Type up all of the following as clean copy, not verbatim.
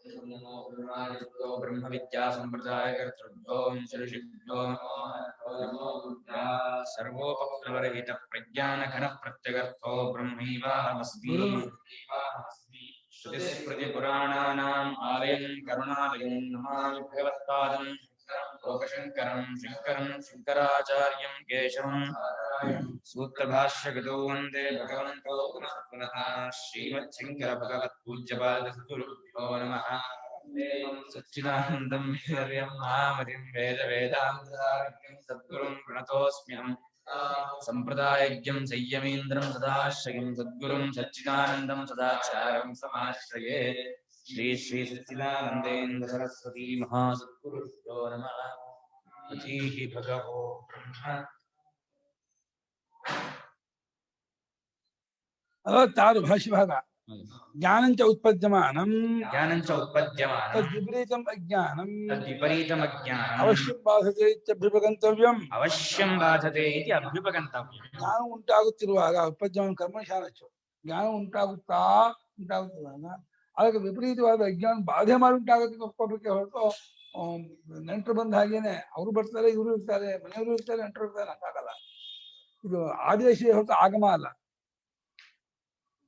ಬ್ರಹ್ಮ ವಿದ್ಯಾ ಸಂಪ್ರದಾಯ ಕರ್ತೃಭ್ಯೋ ಋಷಿಭ್ಯೋ ಸರ್ವೋಪಪ್ಲವರಹಿತ ಪ್ರಜ್ಞಾನ ಘನ ಪ್ರತ್ಯಗರ್ಥೋ ಬ್ರಹ್ಮೈವಾಹಮಸ್ಮಿ ಶ್ರುತಿಸ್ಮೃತಿ ಪುರಾಣಾನಾಂ ಆಲಯಂ ಕರುಣಾಲಯಂ ನಮಾಮಿ ಭಗವತ್ಪಾದಂ ಲೋಕಶಂಕರಂ ಶಂಕರಂ ಶಂಕರಾಚಾರ್ಯಂ ಕೇಶವಂ ಸೂತ್ರಭಾಷ್ಯಕೃತೋ ವಂದೇ ಭಗವಂತೋ ಪುನಃ ಪುನಃ ಶ್ರೀಮಚ್ಛಂಕರ ಭಗವತ್ಪೂಜ್ಯಪಾದ ಸದ್ಗುರುಭ್ಯೋ ನಮಃ ಸಚ್ಚಿದಾನಂದಂ ಹೃದಯಂ ಮಹಾಮತಿಂ ವೇದ ವೇದಾಂತಸಾರಥ್ಯಂ ಸದ್ಗುರುಂ ಪ್ರಣತೋಸ್ಮ್ಯಹಂ ಸಂಪ್ರದಾಯಜ್ಞಂ ಸಂಯಮೀಂದ್ರಂ ಸದಾಶ್ರಯಂ ಸದ್ಗುರುಂ ಸಚ್ಚಿದಾನಂದಂ ಸದಾಚಾರ್ಯಂ ಸಮಾಶ್ರಯೇ ಶ್ರೀ ಶ್ರೀ ಸಚ್ಚಿದಾನಂದೇಂದ್ರ ಸರಸ್ವತಿ ಮಹಾಸದ್ಗುರುಭ್ಯೋ ನಮಃ ಅತೀಹಿ ಭಗವೋ ಬ್ರಹ್ಮ 66 ಭಾಷ್ಯ ಭಾಗ ಜ್ಞಾನಂಚ ಉತ್ಪದ್ಯಮಾನಂ ತದ್ವಿಪರೀತಂ ಅಜ್ಞಾನಂ ಅವಶ್ಯಂ ಬಾಧತೆ ಇತ್ಯಭ್ಯುಪಗಂತವ್ಯಂ ಜ್ಞಾನ ಉಂಟಾಗುತ್ತಿರುವಾಗ ಉತ್ಪದ್ಯಮಾನ ಕರ್ಮಶಾಲಚ್ಚು ಜ್ಞಾನ ಉಂಟಾಗುತ್ತಿರುವಾಗ ಅದಕ್ಕೆ ವಿಪರೀತವಾದ ಅಜ್ಞಾನ ಬಾಧೆ ಮಾಡಿ ಉಂಟಾಗುತ್ತೆ ಒಪ್ಕೋಬೇಕೆ ಹೊರತು ನೆಂಟರು ಬಂದ ಹಾಗೇನೆ ಅವರು ಬರ್ತಾರೆ ಇವರು ಇರ್ತಾರೆ ಮನೆಯವರು ಇರ್ತಾರೆ ನೆಂಟರು ಇರ್ತಾರೆ ಹಂಗಾಗಲ್ಲ. ಇದು ಆದೇಶ ಹೊರತು ಆಗಮ ಅಲ್ಲ.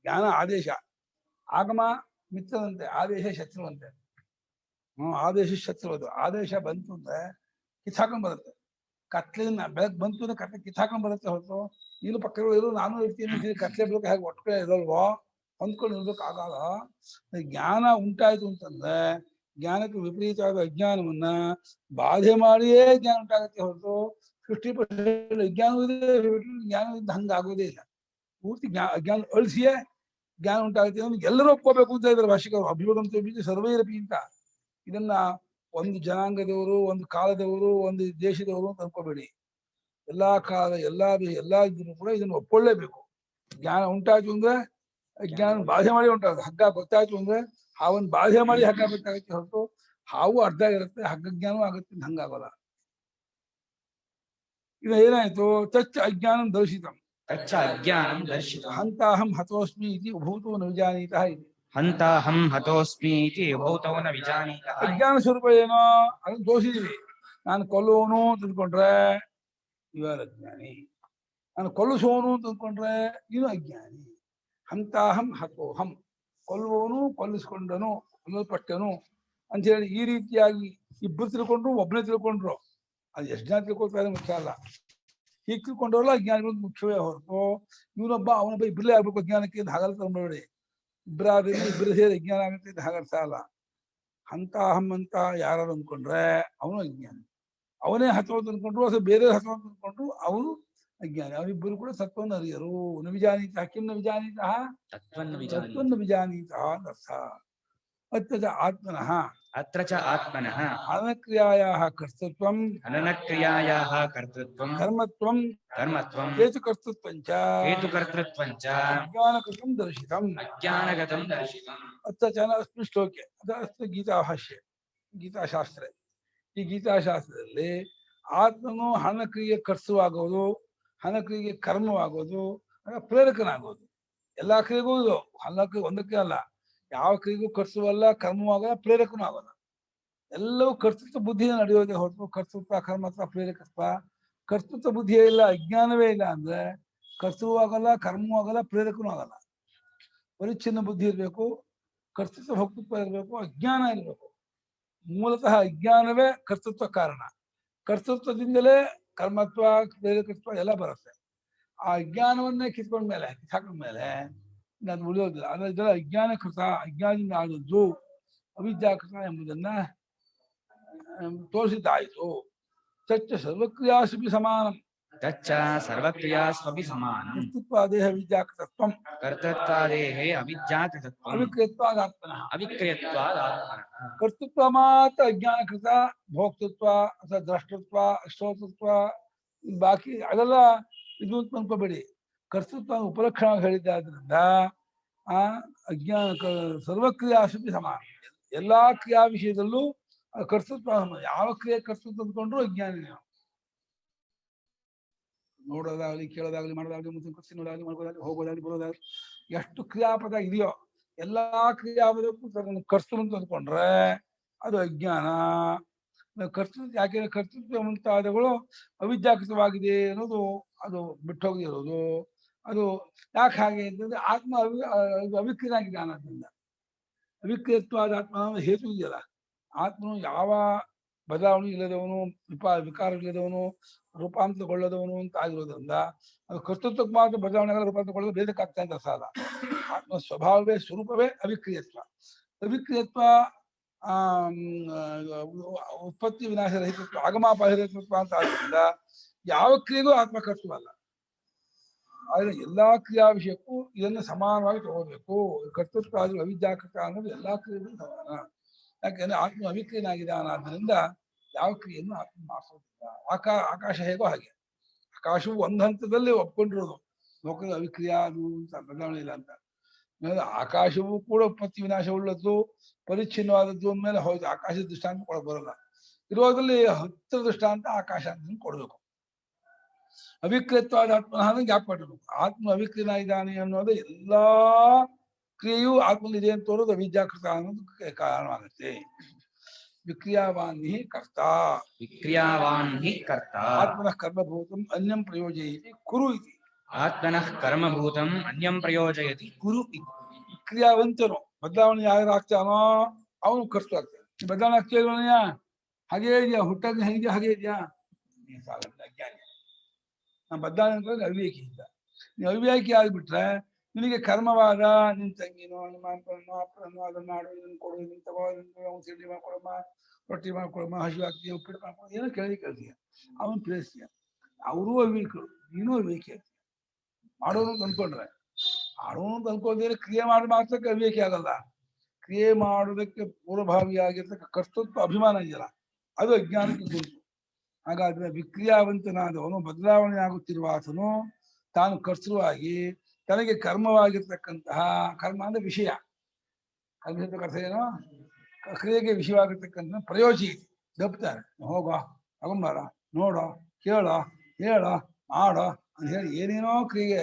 ಜ್ಞಾನ ಆದೇಶ, ಆಗಮ ಮಿತ್ರದಂತೆ, ಆದೇಶ ಶತ್ರುವಂತೆ. ಆದೇಶ ಶತ್ರು. ಅದು ಆದೇಶ ಬಂತು ಅಂದ್ರೆ ಕಿತ್ತಾಕೊಂಡ್ ಬರುತ್ತೆ. ಕತ್ಲೆಯನ್ನ ಬೆಳಕ್ ಬಂತು ಅಂದ್ರೆ ಕತ್ಲೆ ಕಿತ್ತಾಕೊಂಡ್ ಬರುತ್ತೆ ಹೊರತು ನೀನು ಪಕ್ಕಗಳು ಇರು ನಾನು ಇರ್ತೀನಿ ಕತ್ಲೆ ಬೆಳಕು ಹೇಗೆ ಒಟ್ಟಿಗೆ ಇರಲ್ವೋ ಹೊಂದ್ಕೊಂಡು ಇರ್ಬೇಕು ಆಗಲ್ಲ. ಜ್ಞಾನ ಉಂಟಾಯ್ತು ಅಂತಂದ್ರೆ ಜ್ಞಾನಕ್ಕೆ ವಿಪರೀತವಾದ ಅಜ್ಞಾನವನ್ನ ಬಾಧೆ ಮಾಡಿಯೇ ಜ್ಞಾನ ಉಂಟಾಗುತ್ತೆ ಹೊರತು 50% ಅಜ್ಞಾನವೂ ಇದೆ, ಜ್ಞಾನವಿದ್ದ ಹಂಗಾಗೋದೇ ಇಲ್ಲ. ಪೂರ್ತಿ ಅಜ್ಞಾನ ಅಳಿಸಿಯೇ ಜ್ಞಾನ ಉಂಟಾಗುತ್ತೆ ಅಂದ್ರೆ ಎಲ್ಲರೂ ಒಪ್ಕೋಬೇಕು ಅಂತ ಇದ್ದಾರೆ ಭಾಷಿಕರು. ಅಭಿಭಗಂತ ಸರ್ವೈರಪಿ ಅಂತ. ಇದನ್ನ ಒಂದು ಜನಾಂಗದವರು, ಒಂದು ಕಾಲದವರು, ಒಂದು ದೇಶದವರು ಅಂತ ಅನ್ಕೋಬೇಡಿ. ಎಲ್ಲಾ ಕಾಲ ಎಲ್ಲಾ ಇದ್ರು ಕೂಡ ಇದನ್ನು ಒಪ್ಕೊಳ್ಳೇಬೇಕು. ಜ್ಞಾನ ಉಂಟಾಯ್ತು ಅಂದ್ರೆ ಜ್ಞಾನ ಬಾಧೆ ಮಾಡಿ ಉಂಟಾಗುತ್ತೆ. ಹಗ್ಗ ಗೊತ್ತಾಯ್ತು ಅಂದ್ರೆ ಹಾವನ್ ಬಾಧೆ ಮಾಡಿ ಹಗ್ಗ ಗೊತ್ತಾಗುತ್ತೆ ಹೊರತು ಹಾವು ಅರ್ಧ ಇರುತ್ತೆ, ಹಗ್ಗ ಜ್ಞಾನವೂ ಆಗುತ್ತೆ ಹಂಗಾಗಲ್ಲ. ಇದು ಏನಾಯ್ತು? ತಚ್ಚ ಅಜ್ಞಾನಂ ದರ್ಶಿತಂ ಹಂತಾಹಂ ಹತೋಸ್ಮಿ ಇತಿ ಉಭೂತೋ ನ ವಿಜಾನೀತಃ ಇದೆ. ಹಂತಾಹಂ ಹತೋಸ್ಮಿ ಇತಿ ಉಭೂತೋ ನ ವಿಜಾನೀತಃ. ಅಜ್ಞಾನ ಸ್ವರೂಪ ಏನೋ ಅದನ್ನು ತೋರಿಸಿದೀವಿ. ನಾನು ಕೊಲ್ಲುವನು ಅಂತ ತಿಳ್ಕೊಂಡ್ರೆ ಇವಾಗ ಅಜ್ಞಾನಿ, ನಾನು ಕೊಲ್ಲಿಸುವವನು ಅಂತ ತಿಳ್ಕೊಂಡ್ರೆ ನೀನು ಅಜ್ಞಾನಿ. ಹಂತಾಹಂ ಹತೋಹಂ, ಕೊಲ್ಲುವವನು, ಕೊಲ್ಲಿಸ್ಕೊಂಡನು, ಕೊಲ್ಲಲ್ಪಟ್ಟನು ಅಂತ ಹೇಳಿ ಈ ರೀತಿಯಾಗಿ ಇಬ್ಬರು ತಿಳ್ಕೊಂಡ್ರು, ಒಬ್ಬನೇ ತಿಳ್ಕೊಂಡ್ರು. ಅದು ಎಷ್ಟು ಜನ ತಿಳ್ಕೊಳ್ತಾರೆ ಮುಖ್ಯ ಅಲ್ಲ. ಹೀಗೆ ತಿಳ್ಕೊಂಡವಲ್ಲ ಅಜ್ಞಾನಿಗಳು ಮುಖ್ಯವೇ ಹೊರತು ಇವನೊಬ್ಬ ಅವನೊಬ್ಬ ಇಬ್ಬರೇ ಆಗ್ಬೇಕು ಅಜ್ಞಾನಕ್ಕೆ ಇದು ಹಾಗಲ್ಲ ತಂಬೇಡಿ. ಇಬ್ಬರು ಸೇರಿ ಅಜ್ಞಾನ ಆಗುತ್ತೆ ಇದು ಹಾಗರ್ಥ ಅಲ್ಲ. ಹಂತಾಹಂ ಅಂತ ಯಾರು ಅಂದ್ಕೊಂಡ್ರೆ ಅವನು ಅಜ್ಞಾನಿ. ಅವನೇ ಹತೋದು ಅಂದ್ಕೊಂಡ್ರು ಅಥವಾ ಬೇರೆ ಹತೋದು ಅಂದ್ಕೊಂಡ್ರು ಅವನು ಅಜ್ಞಾನಿ. ಅವರಿಬ್ಬರು ಕೂಡ ತತ್ವವನ್ನು ಅರಿಯರು. ನ ವಿಜಾನೀತಃ ಕಿಂ ನ ವಿಜಾನೀತಃ ತತ್ವನ್ನ ವಿಜಾನೀತಃ ಅರ್ಥ. ಅತ್ರ ಚ ಆತ್ಮನಃ ಹನನಕ್ರಿಯಾಯಾಃ ಕರ್ತೃತ್ವಂ ಕರ್ಮತ್ವಂ ಹೇತುಕರ್ತೃತ್ವಂಚ ಅಜ್ಞಾನಕೃತಂ ದರ್ಶಿತಂ. ಅತ್ರ ಚ ಅಸ್ಮಿನ್ ಶ್ಲೋಕೆ ಅಸ್ತು ಗೀತಾಭಾಷ್ಯ, ಗೀತಾಶಾಸ್ತ್ರ. ಈ ಗೀತಾಶಾಸ್ತ್ರದಲ್ಲಿ ಆತ್ಮನು ಹನಕ್ರಿಯೆ ಕರ್ತೃವಾಗೋದು, ಹನಕ್ರಿಯೆಗೆ ಕರ್ಮವಾಗೋದು, ಪ್ರೇರಕನಾಗೋದು. ಎಲ್ಲಾ ಕ್ರಿಯೆಗೂ ಇದು ಹನಕ್ರಿಯೆ ಒಂದಕ್ಕೆ ಅಲ್ಲ, ಯಾವ ಕ್ರಿಯೆಗೂ ಕರ್ತೃವಲ್ಲ, ಕರ್ಮವೂ ಆಗಲ್ಲ, ಪ್ರೇರಕನೂ ಆಗಲ್ಲ. ಎಲ್ಲವೂ ಕರ್ತೃತ್ವ ಬುದ್ಧಿಯ ನಡೆಯೋದೇ ಹೊರತು ಕರ್ತೃತ್ವ, ಕರ್ಮತ್ವ, ಪ್ರೇರಕತ್ವ, ಕರ್ತೃತ್ವ ಬುದ್ಧಿಯೇ ಇಲ್ಲ, ಅಜ್ಞಾನವೇ ಇಲ್ಲ ಅಂದ್ರೆ ಕರ್ತೃವೂ ಆಗಲ್ಲ, ಕರ್ಮವೂ ಆಗಲ್ಲ, ಪ್ರೇರಕನೂ ಆಗಲ್ಲ. ಪರಿಚ್ಛಿನ್ನ ಬುದ್ಧಿ ಇರಬೇಕು, ಕರ್ತೃತ್ವ ಭೋಕ್ತೃತ್ವ ಇರಬೇಕು, ಅಜ್ಞಾನ ಇರಬೇಕು. ಮೂಲತಃ ಅಜ್ಞಾನವೇ ಕರ್ತೃತ್ವ ಕಾರಣ. ಕರ್ತೃತ್ವದಿಂದಲೇ ಕರ್ಮತ್ವ, ಪ್ರೇರಕತ್ವ ಎಲ್ಲ ಬರುತ್ತೆ. ಆ ಅಜ್ಞಾನವನ್ನೇ ಕಿತ್ಕೊಂಡ್ಮೇಲೆ ಕಿತ್ತಾಕೊಂಡ್ಮೇಲೆ ಅದು ಉಳಿಯೋದಿಲ್ಲ. ಅದರ ಅಜ್ಞಾನಕೃತ, ಅಜ್ಞಾನದಿಂದ ಆದದ್ದು ಅವಿದ್ಯಾಕೃತ ಎಂಬುದನ್ನ ತೋರಿಸಿದ್ದಾಯಿತು. ತಚ್ಚ ಸರ್ವಕ್ರಿಯಾಸ್ವಪಿ ಸಮಾನಂ ಕರ್ತೃತ್ವಾದೇಹ ವಿದ್ಯಾಕೃತತ್ವಂ ಅವಿಕ್ರಿಯತ್ವಾದಾತ್ಮನಃ. ಕರ್ತೃತ್ವ ಮಾತ್ರ ಅಜ್ಞಾನಕೃತ, ಭೋಕ್ತೃತ್ವ ಅಥವಾ ದ್ರಷ್ಟೃತ್ವ, ಶ್ರೋತೃತ್ವ, ಬಾಕಿ ಅದೆಲ್ಲ ಇದು ಅಂತ ಅನ್ಕೋಬೇಡಿ. ಕರ್ತೃತ್ವ ಉಪಲಕ್ಷಣ ಹೇಳಿದ್ದಾದ್ರಿಂದ ಅಜ್ಞಾನ ಸರ್ವಕ್ರಿಯಾಸ್ವಪಿ ಸಮಾನ. ಎಲ್ಲಾ ಕ್ರಿಯಾ ವಿಷಯದಲ್ಲೂ ಕರ್ತೃತ್ವ. ಯಾವ ಕ್ರಿಯೆ ಕರ್ತೃತ್ವ ಅಂದ್ಕೊಂಡ್ರು ಅಜ್ಞಾನಿ. ನಾವು ನೋಡೋದಾಗ್ಲಿ, ಕೇಳೋದಾಗ್ಲಿ, ಮಾಡೋದಾಗ್ಲಿ, ಮುಂದೆ ಕೃಷಿ ನೋಡೋದಾಗ್ಲಿ, ಮಾಡ್ಕೋದಾಗ್ಲಿ, ಹೋಗೋದಾಗ್ಲಿ, ಬರೋದಾಗ್ಲಿ, ಎಷ್ಟು ಕ್ರಿಯಾಪದ ಇದೆಯೋ ಎಲ್ಲಾ ಕ್ರಿಯಾವಲಕ್ಕೂ ತನ್ನ ಕರ್ತೃ ಅಂತ ಅಂದ್ಕೊಂಡ್ರೆ ಅದು ಅಜ್ಞಾನ. ಕರ್ತೃ ಯಾಕೆ ಕರ್ತೃತ್ವ ಮುಂತಾದಗಳು ಅವಿದ್ಯಾಕೃತವಾಗಿದೆ ಅನ್ನೋದು ಅದು ಬಿಟ್ಟೋಗಿರೋದು. ಅದು ಯಾಕೆ ಹಾಗೆ ಅಂತಂದ್ರೆ ಆತ್ಮ ಅವಿಕ್ರಿಯನಾಗಿದ್ದಾನೆ. ಅದರಿಂದ ಅವಿಕ್ರಿಯತ್ವಾದ ಆತ್ಮ ಹೇತು ಇದೆಯಲ್ಲ, ಆತ್ಮನು ಯಾವ ಬದಲಾವಣೆ ಇಲ್ಲದವನು, ವಿಕಾರ ಇಲ್ಲದವನು, ರೂಪಾಂತರಗೊಳ್ಳದವನು ಅಂತ ಆಗಿರೋದ್ರಿಂದ ಅದು ಕರ್ತೃತ್ವಕ್ಕೆ ಮಾತ್ರ ಬದಲಾವಣೆ ರೂಪಾಂತರಗೊಳ್ಳೋದು ಬೇದಕ್ಕಾಗ್ತಾ ಅಂತ ಸಾಲ. ಆತ್ಮ ಸ್ವಭಾವವೇ ಸ್ವರೂಪವೇ ಅವಿಕ್ರಿಯತ್ವ. ಅವಿಕ್ರಿಯತ್ವ ಉತ್ಪತ್ತಿ ವಿನಾಶ ರಹಿತತ್ವ, ಆಗಮಾಪಹಿರತ್ವ ಅಂತ ಆದ್ರಿಂದ ಯಾವ ಕ್ರಿಯೆಗೂ ಆತ್ಮಕರ್ತೃ ಅಲ್ಲ. ಆದ್ರೆ ಎಲ್ಲಾ ಕ್ರಿಯಾ ವಿಷಯಕ್ಕೂ ಇದನ್ನು ಸಮಾನವಾಗಿ ತಗೋಬೇಕು. ಕರ್ತೃತ್ವ ಆದ್ರೂ ಅವಿದ್ಯಾಕೃತ ಅನ್ನೋದು ಎಲ್ಲಾ ಕ್ರಿಯೆಗೂ ಸಮಾನ. ಯಾಕೆಂದ್ರೆ ಆತ್ಮ ಅವಿಕ್ರಿಯನಾಗಿದ್ದಾನಾದ್ರಿಂದ ಯಾವ ಕ್ರಿಯೆಯನ್ನು ಆತ್ಮ ಮಾಡಿಸೋದಿಲ್ಲ. ಆಕಾಶ ಹೇಗೋ ಹಾಗೆ, ಆಕಾಶವು ಒಂದು ಹಂತದಲ್ಲಿ ಒಪ್ಕೊಂಡಿರೋದು, ಲೋಕದ ಅವಿಕ್ರಿಯ ಅದು ಅಂತ ಬದಲಾವಣೆ ಇಲ್ಲ ಅಂತ. ಆಕಾಶವು ಕೂಡ ಉತ್ಪತ್ತಿ ವಿನಾಶ ಉಳ್ಳದ್ದು, ಪರಿಚ್ಛಿನ್ನವಾದದ್ದು ಅಂದ್ಮೇಲೆ ಹೌದು ಆಕಾಶದ ದೃಷ್ಟಾಂತ ಕೊಡಕ್ ಬರಲ್ಲ. ಇರೋದ್ರಲ್ಲಿ ಹತ್ತಿರ ದೃಷ್ಟಾಂತ ಆಕಾಶ ಅಂತ ಕೊಡ್ಬೇಕು. ಅವಿಕ್ರಿಯತ್ವಾದ ಆತ್ಮನ ಗ್ಯಾಪ್ ಮಾಡಬೇಕು. ಆತ್ಮ ಅವಿಕ್ರಿಯನಾಗಿದ್ದಾನೆ ಅನ್ನೋದು ಎಲ್ಲಾ ಕ್ರಿಯೆಯು ಆತ್ಮನಿದೆ ಅಂತ ತೋರೋದು ಅವಿದ್ಯಾಕೃತ ಅನ್ನೋದು ಕಾರಣವಾಗುತ್ತೆ. ವಿಕ್ರಿಯಾವಾನ್ ಹಿ ಕರ್ತ, ವಿಕ್ರಿಯಾವಾನ್ ಹಿ ಕರ್ತ, ಆತ್ಮನಃ ಕರ್ಮಭೂತಂ ಅನ್ಯಂ ಪ್ರಯೋಜಯತಿ ಕುರು ಇತಿ. ಆತ್ಮನಃ ಕರ್ಮಭೂತಂ ಅನ್ಯಂ ಪ್ರಯೋಜಯತಿ ಕುರು ಇತಿ. ವಿಕ್ರಿಯಾವಂತನು ಬದಲಾವಣೆ ಯಾರು ಆಗ್ತಾನೋ ಅವನು ಕರ್ತ ಆಗ್ತಾನೆ. ಬದಲಾವಣೆ ಆಗ್ತಿಲ್ವನಯ್ಯ, ಹಾಗೇ ಇದೆಯಾ, ಹುಟ್ಟಾಗ ಹೇಗೆ ಹಾಗೆ ಇದೆಯಾ, ಅಜ್ಞಾನಿ. ನಾನು ಬದಲಾವಣೆ ಅಂತಂದ್ರೆ ಅವಿವೇಕಿ ಇದ್ದ. ನೀವು ಅವಿವೇಕಿ ಆಗ್ಬಿಟ್ರೆ ನಿನಗೆ ಕರ್ಮವಾದ ನಿನ್ ತಂಗಿನೋ ನಿಮ್ಮ ಅಪ್ಪನೋ ಅಪ್ಪನೋ ಅದನ್ನ ಮಾಡು, ಇದನ್ನ ಕೊಡು, ಇದನ್ನ ತಗೋ, ತಿಂಡಿ ಮಾಡ್ಕೊಡಮ್ಮ, ರೊಟ್ಟಿ ಮಾಡ್ಕೊಡಮ್ಮ, ಹಸಿವು ಆಗ್ತೀಯ, ಉಪ್ಪಿಟ್ಟು ಮಾಡ್ಕೊಡ, ಏನೋ ಕೇಳ್ತೀಯ, ಅವನು ಪ್ರೇರಿಸ್ತೀಯ. ಅವರೂ ಅವಿವೇಕರು, ನೀನು ಅವಿವೇಕಿ ಆಗ್ತೀಯ. ಮಾಡೋನು ತಂದ್ಕೊಂಡ್ರೆ ಮಾಡೋನು ತಂದ್ಕೊಂಡ್ರೆ ಕ್ರಿಯೆ ಮಾಡಿ ಮಾತ್ರಕ್ಕೆ ಅವಿವೇಕಿ ಆಗಲ್ಲ. ಕ್ರಿಯೆ ಮಾಡೋದಕ್ಕೆ ಪೂರ್ವಭಾವಿಯಾಗಿರ್ತಕ್ಕ ಕರ್ತೃತ್ವ ಅಭಿಮಾನ ಇದೆಯಲ್ಲ, ಅದು ಅಜ್ಞಾನಕ್ಕೆ ಗುರುತು. ಹಾಗಾದ್ರೆ ವಿಕ್ರಿಯಾವಂತನಾದವನು, ಬದಲಾವಣೆ ಆಗುತ್ತಿರುವ ಆತನು ತಾನು ಕರ್ತೃವಾಗಿ ತನಗೆ ಕರ್ಮವಾಗಿರ್ತಕ್ಕಂತಹ, ಕರ್ಮ ಅಂದ್ರೆ ವಿಷಯ, ಕರ್ಮ ಅರ್ಥ ಏನೋ ಕ್ರಿಯೆಗೆ ವಿಷಯವಾಗಿರ್ತಕ್ಕಂಥ ಪ್ರಯೋಜಿ ದಪ್ತಾರೆ. ಹೋಗೋ, ತಗೊಂಬಾರ, ನೋಡೋ, ಕೇಳೋ, ಹೇಳೋ, ಮಾಡೋ ಅಂತ ಹೇಳಿ ಏನೇನೋ ಕ್ರಿಯೆಗೆ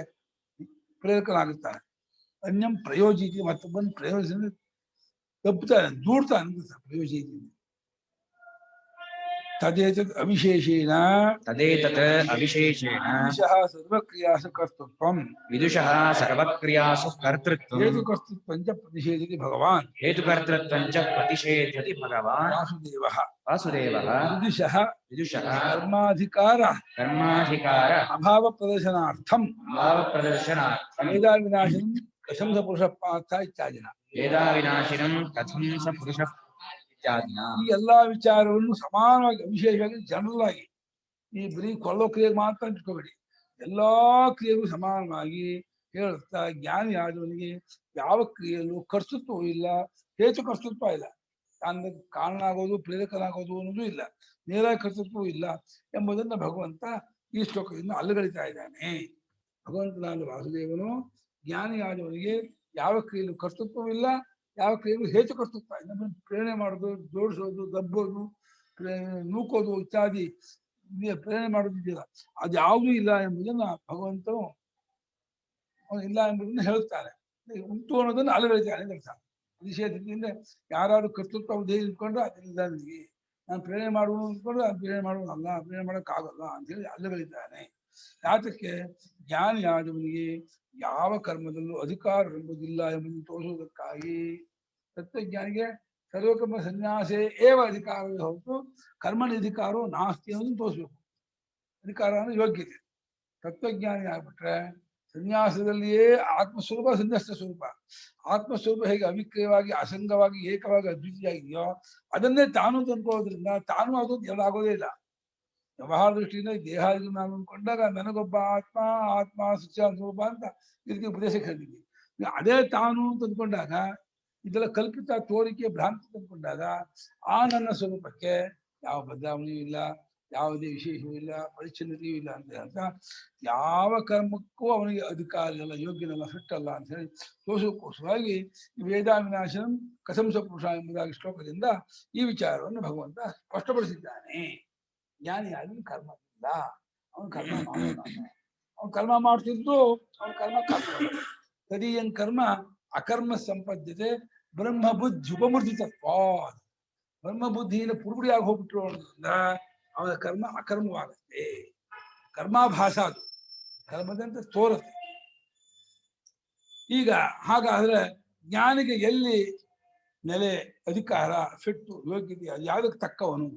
ಪ್ರೇರಕನಾಗುತ್ತಾನೆ. ಅನ್ಯಂ ಪ್ರಯೋಜಿತಿ, ಮತ್ತೊಬ್ಬನ ಪ್ರಯೋಜನ ತಪ್ಪುತ್ತಾನೆ, ದೂಡ್ತಾನೆ ಪ್ರಯೋಜಿತಿ. ತದೇತತ್ ಅವಿಶೇಷೇಣ, ತದೇತತ್ ಅವಿಶೇಷೇಣ ವಿದುಷಃ ಸರ್ವಕ್ರಿಯಾಸು ಕರ್ತೃತ್ವಂ, ವಿದುಷಃ ಸರ್ವಕ್ರಿಯಾಸು ಕರ್ತೃತ್ವಂ, ಹೇತುಕರ್ತೃತ್ವಂಚ ಪ್ರತಿಷೇಧತಿ ಭಗವಾನ್, ಹೇತುಕರ್ತೃತ್ವಂಚ ಪ್ರತಿಷೇಧತಿ ಭಗವಾನ್ ವಾಸುದೇವಃ. ವಾಸುದೇವಃ ವಿದುಷಃ ವಿದುಷಃ ಕರ್ಮಾಧಿಕಾರ ಅಭಾವ ಪ್ರದರ್ಶನಾರ್ಥಂ ಭಾವಪ್ರದರ್ಶನಾರ್ಥಂ ವೇದಾವಿನಾಶನಂ ಕಥಂ ಸ ಪುರುಷ ಪಾರ್ಥ ಇತ್ಯಾದಿನ. ವೇದಾವಿನಾಶಿನಂ ಕಥಂ ಸ ಪುರುಷಃ ಇತ್ಯಾದಿನ. ಈ ಎಲ್ಲಾ ವಿಚಾರವನ್ನು ಸಮಾನವಾಗಿ, ವಿಶೇಷವಾಗಿ ಜನರಲ್ ಆಗಿ, ಈ ಬರೀ ಕೊಳ್ಳೋ ಕ್ರಿಯೆಗೆ ಮಾತ್ರ ಇಟ್ಕೋಬೇಡಿ, ಎಲ್ಲಾ ಕ್ರಿಯೆಗೂ ಸಮಾನವಾಗಿ ಹೇಳುತ್ತಾ ಜ್ಞಾನಿ ಆದವನಿಗೆ ಯಾವ ಕ್ರಿಯೆಯಲ್ಲೂ ಕರ್ತೃತ್ವವೂ ಇಲ್ಲ, ಹೇತು ಕರ್ತೃತ್ವ ಇಲ್ಲ, ತಾನು ಕಾರಣ ಆಗೋದು ಪ್ರೇರಕನಾಗೋದು ಅನ್ನೋದು ಇಲ್ಲ, ನೇರ ಕರ್ತೃತ್ವವೂ ಇಲ್ಲ ಎಂಬುದನ್ನ ಭಗವಂತ ಈ ಶ್ಲೋಕದಿಂದ ಅಲ್ಲಗಳಿತಾ ಇದ್ದಾನೆ. ಭಗವಂತನಾದ ವಾಸುದೇವನು ಜ್ಞಾನಿ ಆದವನಿಗೆ ಯಾವ ಕ್ರಿಯೆಯಲ್ಲೂ ಕರ್ತೃತ್ವವೂ ಇಲ್ಲ, ಯಾವ ಕ್ರಿಯೆಗೂ ಹೇತು ಕರ್ತೃತ್ವ, ಇನ್ನೊಬ್ಬನ ಪ್ರೇರಣೆ ಮಾಡೋದು, ಜೋಡಿಸೋದು, ದಬ್ಬೋದು, ನೂಕೋದು ಇತ್ಯಾದಿ ಪ್ರೇರಣೆ ಮಾಡೋದಿದೆಯಲ್ಲ, ಅದು ಯಾವುದೂ ಇಲ್ಲ ಎಂಬುದನ್ನ ಭಗವಂತನು ಇಲ್ಲ ಎಂಬುದನ್ನು ಹೇಳುತ್ತಾನೆ. ಉಂಟು ಅನ್ನೋದನ್ನು ಅಲ್ಲಗಳಿತಾನೆ ಅಂತ ಅರ್ಥ. ನಿಷೇಧದಿಂದ ಯಾರು ಕರ್ತೃತ್ವ ಉದ್ದೇಶ ಇಟ್ಕೊಂಡ್ರೆ ಅದರಿಂದ ನನಗೆ ನಾನು ಪ್ರೇರಣೆ ಮಾಡುವ ಅಂದ್ಕೊಂಡು ಅದು ಪ್ರೇರಣೆ ಮಾಡುವುದಲ್ಲ, ಪ್ರೇರಣೆ ಮಾಡೋಕ್ಕಾಗಲ್ಲ ಅಂತ ಹೇಳಿ ಅಲ್ಲಗಳಿದ್ದಾನೆ. ಯಾತಕ್ಕೆ? ಜ್ಞಾನಿ ಆದವನಿಗೆ ಯಾವ ಕರ್ಮದಲ್ಲೂ ಅಧಿಕಾರ ಎಂಬುದಿಲ್ಲ ಎಂಬುದನ್ನು ತೋರಿಸುವುದಕ್ಕಾಗಿ. ತತ್ವಜ್ಞಾನಿಗೆ ಸರ್ವಕರ್ಮ ಸನ್ಯಾಸೇ ಏವ ಅಧಿಕಾರವೇ ಹೊರತು ಕರ್ಮನ ಅಧಿಕಾರವು ನಾಸ್ತಿ ಅನ್ನೋದನ್ನು ತೋರಿಸ್ಬೇಕು. ಅಧಿಕಾರ ಅಂದ್ರೆ ಯೋಗ್ಯತೆ. ತತ್ವಜ್ಞಾನಿ ಆಗ್ಬಿಟ್ರೆ ಸನ್ಯಾಸದಲ್ಲಿಯೇ ಆತ್ಮಸ್ವರೂಪ, ಸನ್ಯಾಸ ಸ್ವರೂಪ. ಆತ್ಮಸ್ವರೂಪ ಹೇಗೆ ಅವಿಕ್ರಿಯವಾಗಿ, ಅಸಂಗವಾಗಿ, ಏಕವಾಗಿ, ಅದ್ವಿತೀಯಾಗಿದೆಯೋ ಅದನ್ನೇ ತಾನು ತಂದ್ಕೊಳ್ಳೋದ್ರಿಂದ ತಾನು ಅದು ಎಲ್ಲಾಗೋದೇ ಇಲ್ಲ. ವ್ಯವಹಾರ ದೃಷ್ಟಿಯಿಂದ ದೇಹಾದಿಗಳು ನಾನು ಅಂದ್ಕೊಂಡಾಗ ನನಗೊಬ್ಬ ಆತ್ಮ, ಆತ್ಮ ಸತ್ಯ ಸ್ವರೂಪ ಅಂತ ಇದಕ್ಕೆ ಉಪದೇಶಕ್ಕೆ ಹೇಳಿದ್ವಿ. ಅದೇ ತಾನು ತಂದ್ಕೊಂಡಾಗ, ಇದೆಲ್ಲ ಕಲ್ಪಿತ ತೋರಿಕೆ ಭ್ರಾಂತಿ ತಂದ್ಕೊಂಡಾಗ ಆ ನನ್ನ ಸ್ವರೂಪಕ್ಕೆ ಯಾವ ಬದಲಾವಣೆಯೂ ಇಲ್ಲ, ಯಾವುದೇ ವಿಶೇಷವೂ ಇಲ್ಲ, ಪರಿಚ್ಛನ್ನತೆಯೂ ಇಲ್ಲ ಅಂತ ಯಾವ ಕರ್ಮಕ್ಕೂ ಅವನಿಗೆ ಅಧಿಕಾರ ಇಲ್ಲ, ಯೋಗ್ಯನಲ್ಲ, ಫಿಟ್ಟಲ್ಲ ಅಂತ ಹೇಳಿ ತೋರಿಸೋಕ್ಕೋಸ್ಕರವಾಗಿ ವೇದಾವಿನಾಶನಂ ಕಥಂ ಸ ಪುರುಷ ಎಂಬುದಾಗಿ ಶ್ಲೋಕದಿಂದ ಈ ವಿಚಾರವನ್ನು ಭಗವಂತ ಸ್ಪಷ್ಟಪಡಿಸಿದ್ದಾನೆ. ಜ್ಞಾನಿ ಆಗಿ ಕರ್ಮ ಇಲ್ಲ, ಅವನು ಕರ್ಮ ಮಾಡೋಣ, ಅವನು ಕರ್ಮ ಮಾಡ್ತಿದ್ದು ಅವನ ಕರ್ಮ ಕಾಪಾಡ ತದೀಯನ್ ಕರ್ಮ ಅಕರ್ಮ ಸಂಪದ್ಯತೆ ಬ್ರಹ್ಮ ಬುದ್ಧಿ ಉಪಮೃತಿತತ್ವ. ಬ್ರಹ್ಮ ಬುದ್ಧಿಯಿಂದ ಪುರುಡಿಯಾಗಿ ಹೋಗ್ಬಿಟ್ರು ಅನ್ನೋದ್ರಿಂದ ಅವನ ಕರ್ಮ ಅಕರ್ಮವಾಗುತ್ತೆ. ಕರ್ಮಾಭಾಸ ಅದು, ಕರ್ಮದಂತೆ ತೋರುತ್ತೆ. ಈಗ ಹಾಗಾದ್ರೆ ಜ್ಞಾನಿಗೆ ಎಲ್ಲಿ ನೆಲೆ, ಅಧಿಕಾರ, ಫಿಟ್ಟು, ಯೋಗ್ಯತೆ, ಅದು ಯಾವುದಕ್ಕೆ ತಕ್ಕವನು?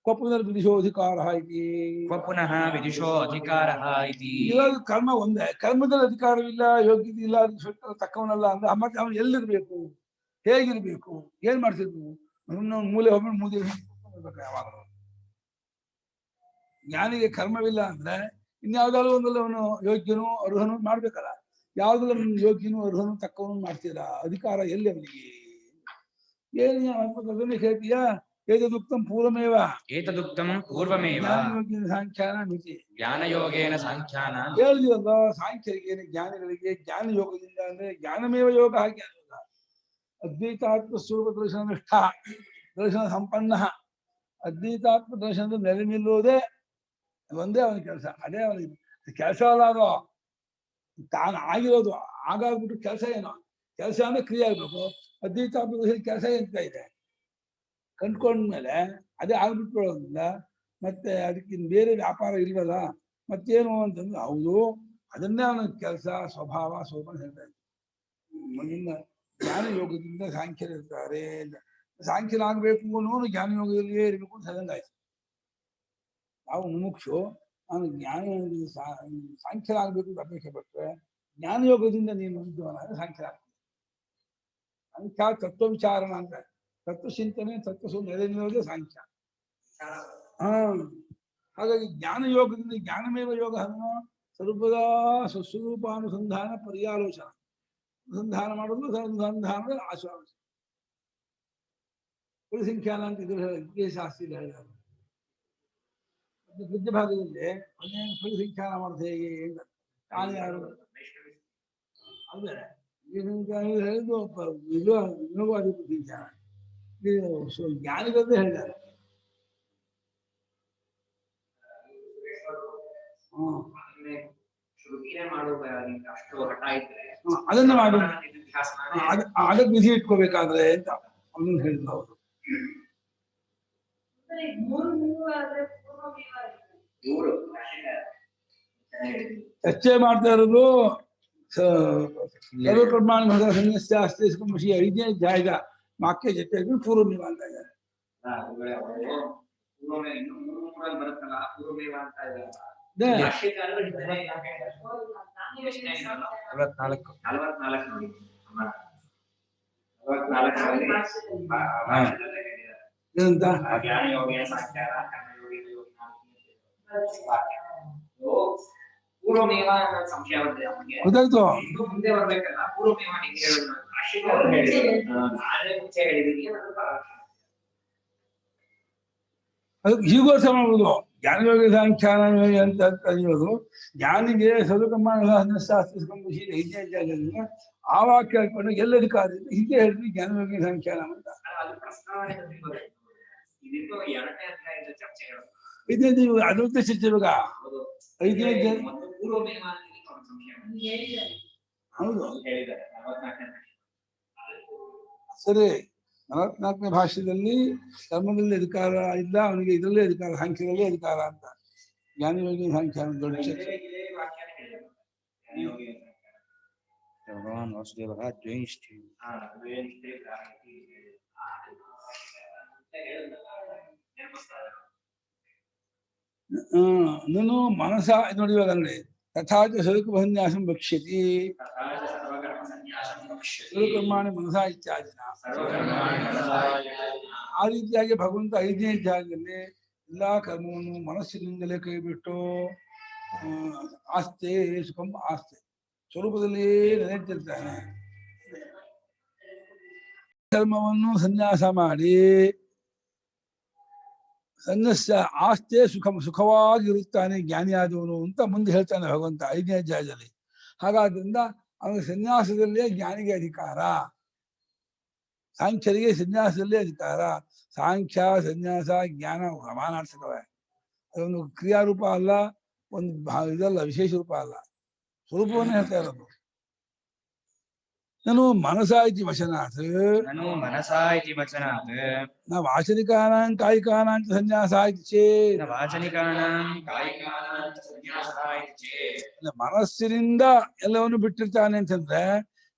ಕ್ವಪುನರ್ ವಿಧಿಶೋ ಅಧಿಕಾರ ಪುನಃ ವಿಧಿಶೋ ಅಧಿಕಾರ ಇತಿ. ಇವಾಗ ಕರ್ಮ ಒಂದೇ, ಕರ್ಮದಲ್ಲಿ ಅಧಿಕಾರವಿಲ್ಲ, ಯೋಗ್ಯತೆ ಇಲ್ಲ, ಅದಕ್ಕೆ ಫಿಟ್ಟು ತಕ್ಕವನಲ್ಲ ಅಂದ್ರೆ ಮತ್ತೆ ಅವನು ಎಲ್ಲಿರ್ಬೇಕು, ಹೇಗಿರ್ಬೇಕು, ಏನ್ ಮಾಡ್ತಿದ್ವು? ಮೂಲೆ ಹೋಗ್ಬಿಟ್ಟು ಮೂಲೆ ಯಾವಾಗಲೂ. ಜ್ಞಾನಿಗೆ ಕರ್ಮವಿಲ್ಲ ಅಂದ್ರೆ ಇನ್ಯಾವ್ದಾದ್ರು ಒಂದಲ್ಲ ಅವನು ಯೋಗ್ಯನು ಅರ್ಹನು ಮಾಡ್ಬೇಕಲ್ಲ. ಯಾವ್ದಲ್ಲ ಯೋಗ್ಯನು ಅರ್ಹನು ತಕ್ಕವನು ಮಾಡ್ತೀರಾ? ಅಧಿಕಾರ ಎಲ್ಲಿ ಅವನಿಗೆ? ಏನು ಹೇಳ್ತೀಯಾ? ಏತದುಕ್ತಂ ಪೂರ್ವಮೇವ ಏತದುಕ್ತಂ ಪೂರ್ವಮೇವ ಜ್ಞಾನಯೋಗೇನ ಸಾಂಖ್ಯಾನ ಮಿತಿ. ಜ್ಞಾನಯೋಗೇನ ಸಾಂಖ್ಯಾನ ಹೇಳಿದಲ್ಲ, ಸಾಂಖ್ಯರಿಗೆ ಜ್ಞಾನಿಗಳಿಗೆ ಜ್ಞಾನ ಯೋಗದಿಂದ ಅಂದ್ರೆ ಜ್ಞಾನಮೇವ ಯೋಗ, ಜ್ಞಾನ ಯೋಗ. ಅದ್ವೈತಾತ್ಮ ಸ್ವರೂಪ ದರ್ಶನ ನಿಷ್ಠ, ದರ್ಶನ ಸಂಪನ್ನ. ಅದ್ವೈತಾತ್ಮ ದರ್ಶನದ ನೆಲೆ ನಿಲ್ಲುವುದೇ ಒಂದೇ ಅವನ ಕೆಲಸ. ಅದೇ ಅವನಿಗೆ ಕೆಲಸ ಅಲ್ಲ, ಅದು ತಾನು ಆಗಿರೋದು. ಆಗಾಗ್ಬಿಟ್ಟು ಕೆಲಸ ಏನೋ, ಕೆಲಸ ಅಂದ್ರೆ ಕ್ರಿಯೆ ಆಗ್ಬೇಕು. ಅದ್ವೈತಾತ್ಮ ದರ್ಶನ ಕೆಲಸ ಎಂತ ಇದೆ? ಕಂಡ್ಕೊಂಡ್ಮೇಲೆ ಅದೇ ಆಗ್ಬಿಟ್ಕೊಳ್ಳೋದ್ರಿಂದ ಮತ್ತೆ ಅದಕ್ಕಿಂತ ಬೇರೆ ವ್ಯಾಪಾರ ಇಲ್ವಲ್ಲ. ಮತ್ತೇನು ಅಂತಂದ್ರೆ ಹೌದು, ಅದನ್ನೇ ಅವನ ಕೆಲಸ, ಸ್ವಭಾವ, ಸ್ವಭಾವ ಹೇಳ್ತಾ ಇದ್ದ. ಜ್ಞಾನ ಯೋಗದಿಂದ ಸಾಂಖ್ಯರಿರ್ತಾರೆ. ಸಾಂಖ್ಯನಾಗಬೇಕು ಅನ್ನೋನು ಜ್ಞಾನ ಯೋಗದಲ್ಲಿಯೇ ಇರಬೇಕು ಅಂತ ಹೇಳ್ದಂಗಾಯ್ತು. ನಾವು ಮುಮುಕ್ಷು, ನಾನು ಜ್ಞಾನ ಸಾಂಖ್ಯನಾಗಬೇಕು ಅಂತ ಅಪೇಕ್ಷೆ ಪಟ್ಟರೆ ಜ್ಞಾನ ಯೋಗದಿಂದ ನೀನು ವಿದ್ವಾನಾದ್ರೆ ಸಾಂಖ್ಯನಾಗ್ತದೆ. ಸಾಂಖ್ಯ ತತ್ವ ವಿಚಾರಣ ಅಂತ, ತತ್ವಚಿಂತನೆ, ತತ್ವ ನೆಲೆ ನಿಲ್ಲೋದೇ ಸಾಂಖ್ಯ. ಹಾಗಾಗಿ ಜ್ಞಾನ ಯೋಗದಿಂದ ಜ್ಞಾನಮೇವ ಯೋಗ ಅನ್ನೋ ಸ್ವರೂಪದ ಸ್ವಸ್ವರೂಪಾನುಸಂಧಾನ ಪರ್ಯಾಲೋಚನ. ಅನುಸಂಧಾನ ಮಾಡೋದು ಅನುಸಂಧಾನದ ಆಶ್ವಾಸ. ಪರಿಸಂಖ್ಯಾನ ಅಂತ ಇದ್ರ ಶಾಸ್ತ್ರಿ ಹೇಳಿದ್ದಾರೆ. ಗದ್ಯ ಭಾಗದಲ್ಲಿ ಅವನೇನು ಪರಿಸಂಖ್ಯಾನ ಮಾಡೋದು ಹೇಗೆ ಅಂತ, ತಾನು ಯಾರು ಅಂದ್ರೆ ಹೇಳಿದ್ದು ಇದು ವಿನೋವಾದಿ ಪರಿಸಂಖ್ಯಾನ. ಜ್ಞಾನಿಗಳದ್ದೇ ಹೇಳಿದ್ದಾರೆ. ಅದನ್ನ ಮಾಡು, ಅದಕ್ಕೆ ವಿಧಿ ಇಟ್ಕೋಬೇಕಾದ್ರೆ ಅಂತ ಅವನು ಹೇಳಿದ್ರು ಅವರು. ಚರ್ಚೆ ಮಾಡ್ತಾ ಇರೋದು ಸರ್ವಕರ್ಮಾಣಿ ಮಹದ ಸನ್ಯಸ್ಯ ಅಸ್ತಿ ವಿಷಯ 5ನೇ ಅಧ್ಯಾಯದ ವಾಕ್ಯ ಜೊತೆ ಪೂರ್ವಮೇವ ಅಂತ ಇದ್ದಾರೆ. ಏನಂತ ಗೊತ್ತಾಯ್ತು. ಅದಕ್ಕೆ ಹೀಗೂ ಅರ್ಥ ಮಾಡ್ಬೋದು. ಜ್ಞಾನಯೋಗ ಸಾಂಖ್ಯಾನ ಅಂತ ಕರೆಯೋದು ಜ್ಞಾನಿಗೆ ಸರ್ವಕರ್ಮಾಣಿ ಆ ವಾಕ್ಯ ಹೇಳ್ಕೊಂಡು ಎಲ್ಲ ಅಧಿಕಾರ ಹೀಗೆ ಹೇಳಿದ್ವಿ ಜ್ಞಾನಯೋಗಿ ಸಾಂಖ್ಯಾನ ಅಂತ. ಅದಕ್ಕೆ ಚರ್ಚೆ ಇವಾಗ 5ನೇ ಹೌದು ಸರಿ. 44ನೇ ಭಾಷ್ಯದಲ್ಲಿ ಕರ್ಮದಲ್ಲಿ ಅಧಿಕಾರ ಇಲ್ಲ ಅವನಿಗೆ, ಇದರಲ್ಲೇ ಅಧಿಕಾರ, ಸಾಂಖ್ಯದಲ್ಲೇ ಅಧಿಕಾರ ಅಂತ. ಜ್ಞಾನಯೋಗಿ ಸಾಂಖ್ಯಾನ ದೊಡ್ಡ ಚರ್ಚೆ. ಭಗವಾನ್ ವಾಸುದೇವ ದ್ವೇಷ್ಠಿ ನಾನು ಮನಸ ನೋಡಿ ಇವಾಗ ನೋಡಿ ತಥಾಚ ಸ್ವರೂಪನ್ಯಾಸಂ ವಕ್ಷ್ಯತಿ ಸ್ವರೂಪರ್ಮಾಣಿ ಮನಸ ಇತ್ಯಾದಿನ. ಆ ರೀತಿಯಾಗಿ ಭಗವಂತ 5ನೇ ಅಧ್ಯಾಯದಲ್ಲಿ ಎಲ್ಲಾ ಕರ್ಮವನ್ನು ಮನಸ್ಸಿನಿಂದಲೇ ಕೈ ಬಿಟ್ಟು ಆಸ್ತೆ ಸುಖಂ ಆಸ್ತೆ ಸ್ವರೂಪದಲ್ಲಿ ನೆಲೆತಿರ್ತಾನೆ. ಕರ್ಮವನ್ನು ಸನ್ಯಾಸ ಮಾಡಿ ಸನ್ಯಾಸ ಆಸ್ತೆ ಸುಖವಾಗಿರುತ್ತಾನೆ ಜ್ಞಾನಿಯಾದವನು ಅಂತ ಮುಂದೆ ಹೇಳ್ತಾನೆ ಭಗವಂತ 5ನೇ ಅಧ್ಯಾಯದಲ್ಲಿ. ಹಾಗಾದ್ರಿಂದ ಅವನಿಗೆ ಸನ್ಯಾಸದಲ್ಲೇ ಜ್ಞಾನಿಗೆ ಅಧಿಕಾರ, ಸಾಂಖ್ಯರಿಗೆ ಸನ್ಯಾಸದಲ್ಲೇ ಅಧಿಕಾರ. ಸಾಂಖ್ಯ ಸನ್ಯಾಸ ಜ್ಞಾನ ಸಮಾನಾರ್ಥಕವೇ. ಅದೊಂದು ಕ್ರಿಯಾರೂಪ ಅಲ್ಲ, ಒಂದು ಇದಲ್ಲ, ವಿಶೇಷ ರೂಪ ಅಲ್ಲ, ಸ್ವರೂಪವನ್ನೇ ಹೇಳ್ತಾ ಇರೋದು. ನನು ಮನಸಾ ಇತಿ ವಚನಾತ್ ನನು ಮನಸಾ ಇತಿ ವಚನಾತ್ ನ ವಾಚನಿಕಾನಾಂ ಕಾಯಿಕಾನಾಂ ಚ ಸನ್ಯಾಸ ಇತಿ ಚೇತ್ ನ ವಾಚನಿಕಾನಾಂ ಕಾಯಿಕಾನಾಂ ಚ ಸನ್ಯಾಸಃ ಇತಿ ಚೇತ್ ಮನಸ್ಸಿನಿಂದ ಎಲ್ಲವನ್ನು ಬಿಟ್ಟಿರ್ತಾನೆ ಅಂತಂದ್ರೆ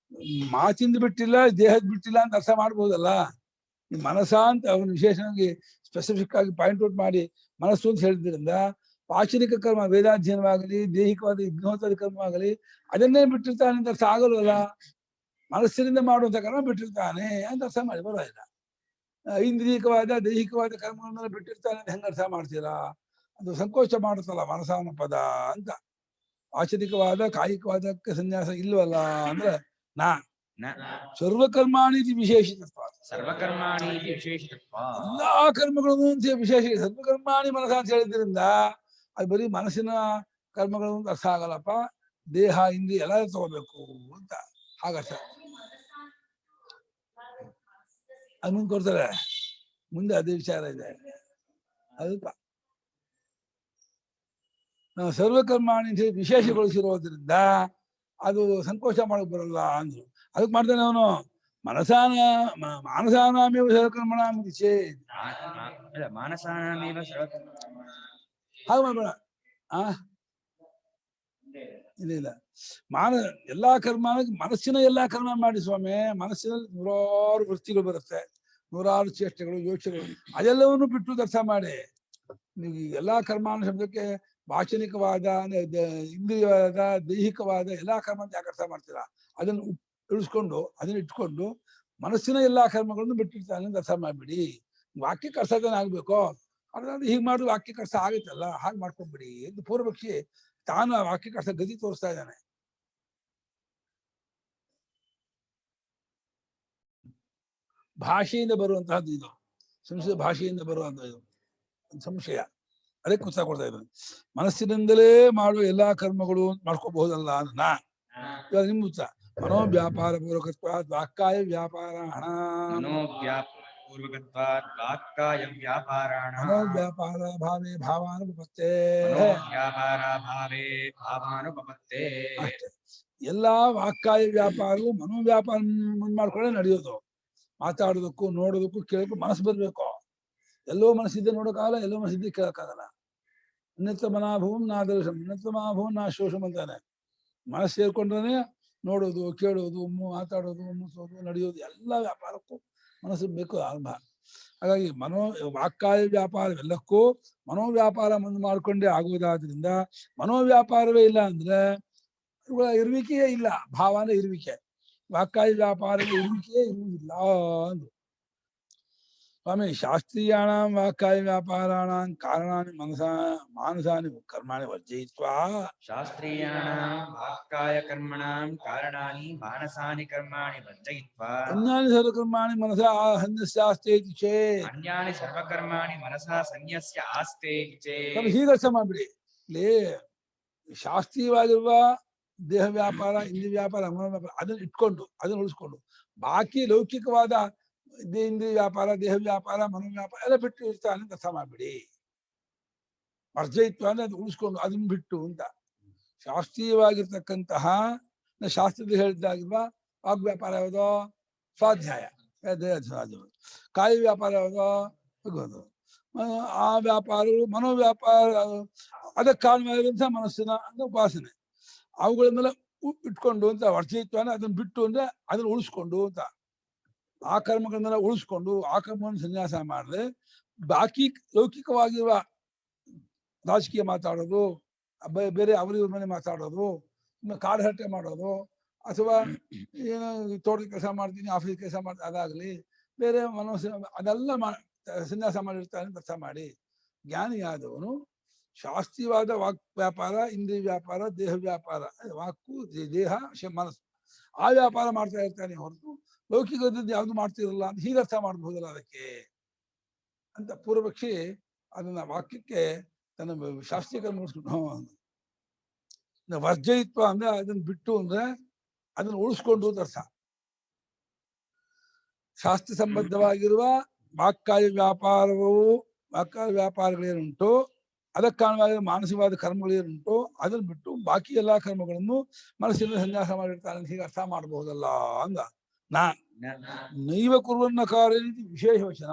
ಮಾತಿಂದ ಬಿಟ್ಟಿಲ್ಲ ದೇಹದ ಬಿಟ್ಟಿಲ್ಲ ಅಂತ ಅರ್ಥ ಮಾಡ್ಬೋದಲ್ಲ. ಈ ಮನಸ ಅಂತ ಅವನು ವಿಶೇಷವಾಗಿ ಸ್ಪೆಸಿಫಿಕ್ ಆಗಿ ಪಾಯಿಂಟ್ ಔಟ್ ಮಾಡಿ ಮನಸ್ಸು ಅಂತ ಹೇಳಿದ್ರಿಂದ ವಾಚನಿಕ ಕರ್ಮ ವೇದಾಧ್ಯಯನವಾಗಲಿ ದೈಹಿಕವಾದ ಯಜ್ಞೋತ್ತರ ಕರ್ಮವಾಗಲಿ ಅದನ್ನೇ ಬಿಟ್ಟಿರ್ತಾನೆ ಅಂತ ಅರ್ಥ ಆಗಲ್ವಲ್ಲ. ಮನಸ್ಸಿನಿಂದ ಮಾಡುವಂತ ಕರ್ಮ ಬಿಟ್ಟಿರ್ತಾನೆ ಅಂತ ಅರ್ಥ ಮಾಡಿ ಬರೋದಿಲ್ಲ. ಐಂದ್ರಿಯಕವಾದ ದೈಹಿಕವಾದ ಕರ್ಮಗಳನ್ನೆಲ್ಲ ಬಿಟ್ಟಿರ್ತಾನೆ ಅಂತ ಹೆಂಗ ಅರ್ಥ ಮಾಡ್ತೀರಾ? ಅದು ಸಂಕೋಚ ಮಾಡುತ್ತಲ್ಲ ಮನಸಾನ ಪದ ಅಂತ. ವಾಚನಿಕವಾದ ಕಾಯಿಕವಾದಕ್ಕೆ ಸನ್ಯಾಸ ಇಲ್ವಲ್ಲ ಅಂದ್ರೆ ನಾ ನ ಸರ್ವಕರ್ಮಾಣಿ ವಿಶೇಷಿತತ್ವ. ಸರ್ವಕರ್ಮಾಣಿ ಇತಿ ವಿಶೇಷಿತತ್ವ. ಎಲ್ಲಾ ಕರ್ಮಗಳನ್ನು ಅಂತ ವಿಶೇಷ ಸರ್ವಕರ್ಮಾಣಿ ಮನಸ ಅಂತ ಹೇಳಿದ್ರಿಂದ ಅದು ಬರೀ ಮನಸ್ಸಿನ ಕರ್ಮಗಳು ಅಂತ ಅರ್ಥ ಆಗಲ್ಲಪ್ಪ. ದೇಹ ಇಂದ್ರಿಯ ಎಲ್ಲ ತಗೋಬೇಕು ಅಂತ ಹಾಗರ್ಥ. ಅದು ಮುಂದೆ ಕೊಡ್ತಾರೆ, ಮುಂದೆ ಅದೇ ವಿಚಾರ ಇದೆ ಅಲ್ಪ. ನಾವು ಸರ್ವಕರ್ಮಾಣಿ ಅಂತ ಹೇಳಿ ವಿಶೇಷಗೊಳಿಸಿರೋದ್ರಿಂದ ಅದು ಸಂಕೋಚ ಮಾಡಕ್ ಬರಲ್ಲ ಅಂದ್ರು. ಅದಕ್ಕೆ ಮಾಡ್ತಾನೆ ಅವನು ಮಾನಸಾನಾಮೇವ ಸರ್ವಕರ್ಮಣಾಂ ಇತಿ ಚೇತ್. ಮಾನಸಾನಾಮೇವ ಸರ್ವಕರ್ಮಣಾಂ. ಹಾಗೆ ಮಾಡ್ಬೇಡ. ಇಲ್ಲ ಎಲ್ಲಾ ಕರ್ಮ ಮನಸ್ಸಿನ ಎಲ್ಲಾ ಕರ್ಮ ಮಾಡಿ ಸ್ವಾಮಿ. ಮನಸ್ಸಿನಲ್ಲಿ ನೂರಾರು ವೃತ್ತಿಗಳು ಬರುತ್ತೆ, ನೂರಾರು ಚೇಷ್ಟೆಗಳು ಯೋಚನೆಗಳು, ಅದೆಲ್ಲವನ್ನು ಬಿಟ್ಟು ಅರ್ಥ ಮಾಡಿ. ನೀವು ಎಲ್ಲಾ ಕರ್ಮ ಶಬ್ದಕ್ಕೆ ವಾಚನಿಕವಾದ ಇಂದ್ರಿಯವಾದ ದೈಹಿಕವಾದ ಎಲ್ಲಾ ಕರ್ಮ ಅಂತ ಯಾಕೆ ಅರ್ಥ ಮಾಡ್ತೀರಾ? ಅದನ್ನು ಇಳಿಸ್ಕೊಂಡು ಅದನ್ನ ಇಟ್ಕೊಂಡು ಮನಸ್ಸಿನ ಎಲ್ಲಾ ಕರ್ಮಗಳನ್ನು ಬಿಟ್ಟಿರ್ತಾನೆ ಅಂತ ಅರ್ಥ ಮಾಡ್ಬಿಡಿ. ವಾಕ್ಯಕ್ಕೆ ಅರ್ಥನೇ ಆಗ್ಬೇಕು. ಅದಾದ್ರೆ ಹೀಗೆ ಮಾಡಿದ್ರೆ ವಾಕ್ಯಕ್ಕೆ ಅರ್ಥ ಆಗುತ್ತಲ್ಲ, ಹಾಗೆ ಮಾಡ್ಕೊಂಡ್ಬಿಡಿ ಎಂದು ಪೂರ್ವಪಕ್ಷಿ ತಾನು ಆ ವಾಕ್ಯಕ್ಕೆ ಅರ್ಥ ಗತಿ ತೋರಿಸ್ತಾ ಇದ್ದಾನೆ. ಭಾಷೆಯಿಂದ ಬರುವಂತಹದ್ದು ಇದು, ಸಂಸ್ಕೃತ ಭಾಷೆಯಿಂದ ಬರುವಂತದ್ದು ಸಂಶಯ. ಅದಕ್ಕೆ ಉತ್ತರ ಕೊಡ್ತಾ ಇದ್ದಾನೆ. ಮನಸ್ಸಿನಿಂದಲೇ ಮಾಡುವ ಎಲ್ಲಾ ಕರ್ಮಗಳು ಮಾಡ್ಕೋಬಹುದಲ್ಲ ಅನ್ನ ಇವಾಗ ನಿಮ್ ಉತ್ತರ. ಮನೋವ್ಯಾಪಾರ ಪೂರ್ವಕತ್ವಾತ್ ವಾಕ್ಕಾಯ ವ್ಯಾಪಾರಾಣ. ಪೂರ್ವಕತ್ವಾತ್ ವಾಕ್ಕಾಯ ವ್ಯಾಪಾರಾಣ. ಮನೋವ್ಯಾಪಾರ ಭಾವೇ ಭಾವಾನುಪಪತ್ತೇ. ವ್ಯಾಪಾರ ಭಾವೇ ಭಾವಾನುಪಪತ್ತೇ. ಅಷ್ಟೇ. ಎಲ್ಲಾ ವಾಕ್ಕಾಯ ವ್ಯಾಪಾರವು ಮನೋವ್ಯಾಪಾರ ಮುಂದ್ ಮಾಡ್ಕೊಂಡೆ ನಡೆಯೋದು. ಮಾತಾಡೋದಕ್ಕೂ ನೋಡೋದಕ್ಕೂ ಕೇಳೋದಕ್ಕೂ ಮನಸ್ಸು ಬರ್ಬೇಕು. ಎಲ್ಲೋ ಮನಸ್ಸಿದ್ದೆ ನೋಡೋಕ್ಕಾಗಲ್ಲ, ಎಲ್ಲೋ ಮನಸ್ಸಿದ್ದೆ ಕೇಳೋಕ್ಕಾಗಲ್ಲ. ಉನ್ನತ ಮನಾಭವಂ ನಾದರ್ಶಂ ಉನ್ನತ ಮನಾಭವಂ ನಾ ಶೋಷಂ ಅಂತಾನೆ. ಮನಸ್ಸು ಸೇರ್ಕೊಂಡ್ರೆ ನೋಡೋದು ಕೇಳೋದು ಮಾತಾಡೋದು ಮುಗಿಸೋದು ನಡೆಯೋದು ಎಲ್ಲ ವ್ಯಾಪಾರಕ್ಕೂ ಮನಸ್ಸು ಬೇಕು ಆರಂಭ. ಹಾಗಾಗಿ ವಾಕ್ಕಾಯ ವ್ಯಾಪಾರವೆಲ್ಲಕ್ಕೂ ಮನೋವ್ಯಾಪಾರ ಮುಂದೆ ಮಾಡ್ಕೊಂಡೇ ಆಗುವುದಾದ್ರಿಂದ ಮನೋವ್ಯಾಪಾರವೇ ಇಲ್ಲ ಅಂದ್ರೆ ಇರುವಿಕೆಯೇ ಇಲ್ಲ. ಭಾವನ ಇರುವಿಕೆ, ವಾಕ್ಕಾಯ ವ್ಯಾಪಾರವೇ ಇರುವಿಕೆಯೇ ಇರುವುದಿಲ್ಲ ಅಂದ್ರು ಸ್ವಾಮಿ. ಶಾಸ್ತ್ರೀಯಾಣಾಂ ವಾಕ್ಕಾಯ ವ್ಯಾಪಾರಾಣಾಂ ಕಾರಣಾನಿ ಮಾನಸಾನಿ ಕರ್ಮಾಣಿ ವರ್ಜಯಿತ್ವಾ. ಶಾಸ್ತ್ರೀಯಾಣಾಂ ವಾಕ್ಕಾಯ ಕರ್ಮಣಾಂ ಕಾರಣಾನಿ ಮಾನಸಾನಿ ಕರ್ಮಾಣಿ ವರ್ಜಯಿತ್ವಾ. ಅನ್ಯಾನಿ ಸರ್ವಕರ್ಮಾಣಿ ಮನಸಾ ಸನ್ಯಸ್ಯಾಸ್ತೆ ಇತಿ ಚೇತ್. ಅನ್ಯಾನಿ ಸರ್ವಕರ್ಮಾಣಿ ಮನಸಾ ಸನ್ಯಸ್ಯ ಆಸ್ತೆ ಇತಿ ಚೇತ್. ಹೀಗೆ ಅರ್ಥ ಮಾಡ್ಬಿಡಿ. ಇಲ್ಲಿ ಶಾಸ್ತ್ರೀಯವಾಗಿರುವ ದೇಹ ವ್ಯಾಪಾರ, ಇಂದ್ರಿಯ ವ್ಯಾಪಾರ, ಮನೋವ್ಯಾಪಾರ ಅದನ್ನ ಇಟ್ಕೊಂಡು ಅದನ್ನ ಉಳಿಸ್ಕೊಂಡು ಬಾಕಿ ಲೌಕಿಕವಾದ ಇಂದ್ರಿಯ ವ್ಯಾಪಾರ, ದೇಹ ವ್ಯಾಪಾರ, ಮನೋವ್ಯಾಪಾರ ಎಲ್ಲ ಬಿಟ್ಟು ಇರ್ತಾನೆ ಅಂತ ಅರ್ಥ ಮಾಡ್ಬಿಡಿ. ವರ್ಜಯಿತ್ವ ಅಂದ್ರೆ ಅದು ಉಳಿಸ್ಕೊಂಡು ಅದನ್ನ ಬಿಟ್ಟು ಅಂತ. ಶಾಸ್ತ್ರೀಯವಾಗಿರ್ತಕ್ಕಂತಹ ಶಾಸ್ತ್ರದಲ್ಲಿ ಹೇಳಿದ್ದಾಗಿರುವ ವಾಗ್ವ್ಯಾಪಾರ ಯಾವುದೋ ಸ್ವಾಧ್ಯಾಯ, ಕಾಯ ವ್ಯಾಪಾರ ಯಾವುದೋ ಭಗವಂತ. ಆ ವ್ಯಾಪಾರಗಳು ಮನೋವ್ಯಾಪಾರ ಅದಕ್ಕೆ ಕಾರಣವಾಗಿರುವಂತಹ ಮನಸ್ಸಿನ ಅಂದ್ರೆ ಉಪಾಸನೆ, ಅವುಗಳನ್ನೆಲ್ಲ ಇಟ್ಕೊಂಡು ಅಂತ. ವರ್ಜಯಿತ್ವ ಅಂದ್ರೆ ಅದನ್ನ ಬಿಟ್ಟು ಅಂದ್ರೆ ಅದನ್ನ ಉಳಿಸ್ಕೊಂಡು ಅಂತ. ಆ ಕರ್ಮಗಳನ್ನೆಲ್ಲ ಉಳಿಸ್ಕೊಂಡು ಆ ಕರ್ಮವನ್ನು ಸನ್ಯಾಸ ಮಾಡಿದ್ರೆ ಬಾಕಿ ಲೌಕಿಕವಾಗಿರುವ ರಾಜಕೀಯ ಮಾತಾಡೋದು, ಬೇರೆ ಅವ್ರ ಮನೆ ಮಾತಾಡೋದು, ಕಾಡು ಹರಟೆ ಮಾಡೋದು, ಅಥವಾ ಏನೋ ತೋಟದ ಕೆಲಸ ಮಾಡ್ತೀನಿ ಆಫೀಸ್ ಕೆಲಸ ಮಾಡ್ತೀನಿ ಅದಾಗ್ಲಿ, ಬೇರೆ ಮನಸ್ಸು ಅದೆಲ್ಲ ಸನ್ಯಾಸ ಮಾಡಿರ್ತಾನೆ ಅಂತ ಅರ್ಥ ಮಾಡಿ. ಜ್ಞಾನಿಯಾದವನು ಶಾಸ್ತ್ರೀಯವಾದ ವಾಕ್ ವ್ಯಾಪಾರ, ಇಂದ್ರಿಯ ವ್ಯಾಪಾರ, ದೇಹ ವ್ಯಾಪಾರ, ವಾಕು ದೇಹ ಮನಸ್ಸು ಆ ವ್ಯಾಪಾರ ಮಾಡ್ತಾ ಇರ್ತಾನೆ ಹೊರತು ಲೌಕಿಕದ್ದು ಯಾವ್ದು ಮಾಡ್ತಿರಲ್ಲ ಅಂತ ಹೀಗೆ ಅರ್ಥ ಮಾಡಬಹುದಲ್ಲ ಅದಕ್ಕೆ ಅಂತ ಪೂರ್ವಪಕ್ಷಿ ಅದನ್ನ ವಾಕ್ಯಕ್ಕೆ ತನ್ನ ಶಾಸ್ತ್ರೀಯ ಮುಗಿಸ್ಕೊಂಡು ವರ್ಜಯಿತ್ವ ಅಂದ್ರೆ ಅದನ್ನ ಬಿಟ್ಟು ಅಂದ್ರೆ ಅದನ್ನ ಉಳಿಸ್ಕೊಂಡು ಅಂತ ಅರ್ಥ. ಶಾಸ್ತ್ರ ಸಂಬದ್ಧವಾಗಿರುವ ವಾಕ್ಕಾಯ ವ್ಯಾಪಾರವು ವಾಕ್ಕಾಯ ವ್ಯಾಪಾರಗಳೇನುಂಟು ಅದಕ್ಕೆ ಕಾರಣವಾಗಿ ಮಾನಸಿಕವಾದ ಕರ್ಮಗಳೇನುಂಟು ಅದನ್ನು ಬಿಟ್ಟು ಬಾಕಿ ಎಲ್ಲಾ ಕರ್ಮಗಳನ್ನು ಮನಸ್ಸಿನ ಸನ್ಯಾಸ ಮಾಡಿರ್ತಾನೆ ಅಂತ ಹೀಗೆ ಅರ್ಥ ಮಾಡಬಹುದಲ್ಲ ಅಂದ. ನಾ ನೈವ ಕುರ್ವನ್ನ ಕಾರ್ಯ ವಿಶೇಷ ವಚನ.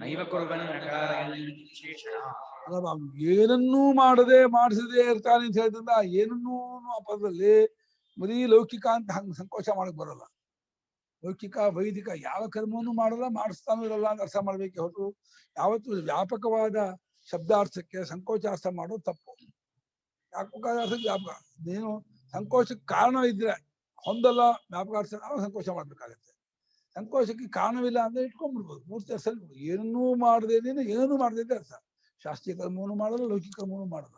ನೈವ ಕುರ್ವನ್ ನಕಾರಯತಿ ವಿಶೇಷಣ. ಏನನ್ನೂ ಮಾಡದೆ ಮಾಡಿಸದೆ ಇರ್ತಾನೆ ಅಂತ ಹೇಳಿದ್ರಿಂದ ಏನನ್ನೂ ಆ ಪದದಲ್ಲಿ ಬರೀ ಲೌಕಿಕ ಅಂತ ಹಂಗ ಸಂಕೋಚ ಮಾಡಕ್ ಬರಲ್ಲ. ಲೌಕಿಕ ವೈದಿಕ ಯಾವ ಕರ್ಮವನ್ನು ಮಾಡಲ್ಲ ಮಾಡಿಸ್ತಾನೂ ಇರಲ್ಲ ಅಂತ ಅರ್ಥ ಮಾಡ್ಬೇಕೆ ಹೊರತು ಯಾವತ್ತು ವ್ಯಾಪಕವಾದ ಶಬ್ದಾರ್ಥಕ್ಕೆ ಸಂಕೋಚಾರ್ಥ ಮಾಡೋದು ತಪ್ಪು. ವ್ಯಾಪಕವಾದ ಅರ್ಥಕ್ಕೆ ವ್ಯಾಪಕ ನೀನು ಸಂಕೋಚಕ್ಕೆ ಕಾರಣ ಇದ್ರೆ ಹೊಂದಲ್ಲ ವ್ಯಾಪಕಾರ್ಥ ನಾವು ಸಂಕೋಚ ಮಾಡ್ಬೇಕಾಗತ್ತೆ. ಸಂಕೋಚಕ್ಕೆ ಕಾರಣವಿಲ್ಲ ಅಂದ್ರೆ ಇಟ್ಕೊಂಡ್ಬಿಡ್ಬೋದು ಮೂರ್ತಿ ಅರ್ಥ. ಏನನ್ನೂ ಮಾಡದೇನೇನು ಏನನ್ನೂ ಮಾಡದೇ ಅರ್ಥ. ಶಾಸ್ತ್ರೀಯ ಕರ್ಮವನ್ನು ಮಾಡಲ್ಲ ಲೌಕಿಕ ಕರ್ಮವನ್ನು ಮಾಡಲ್ಲ.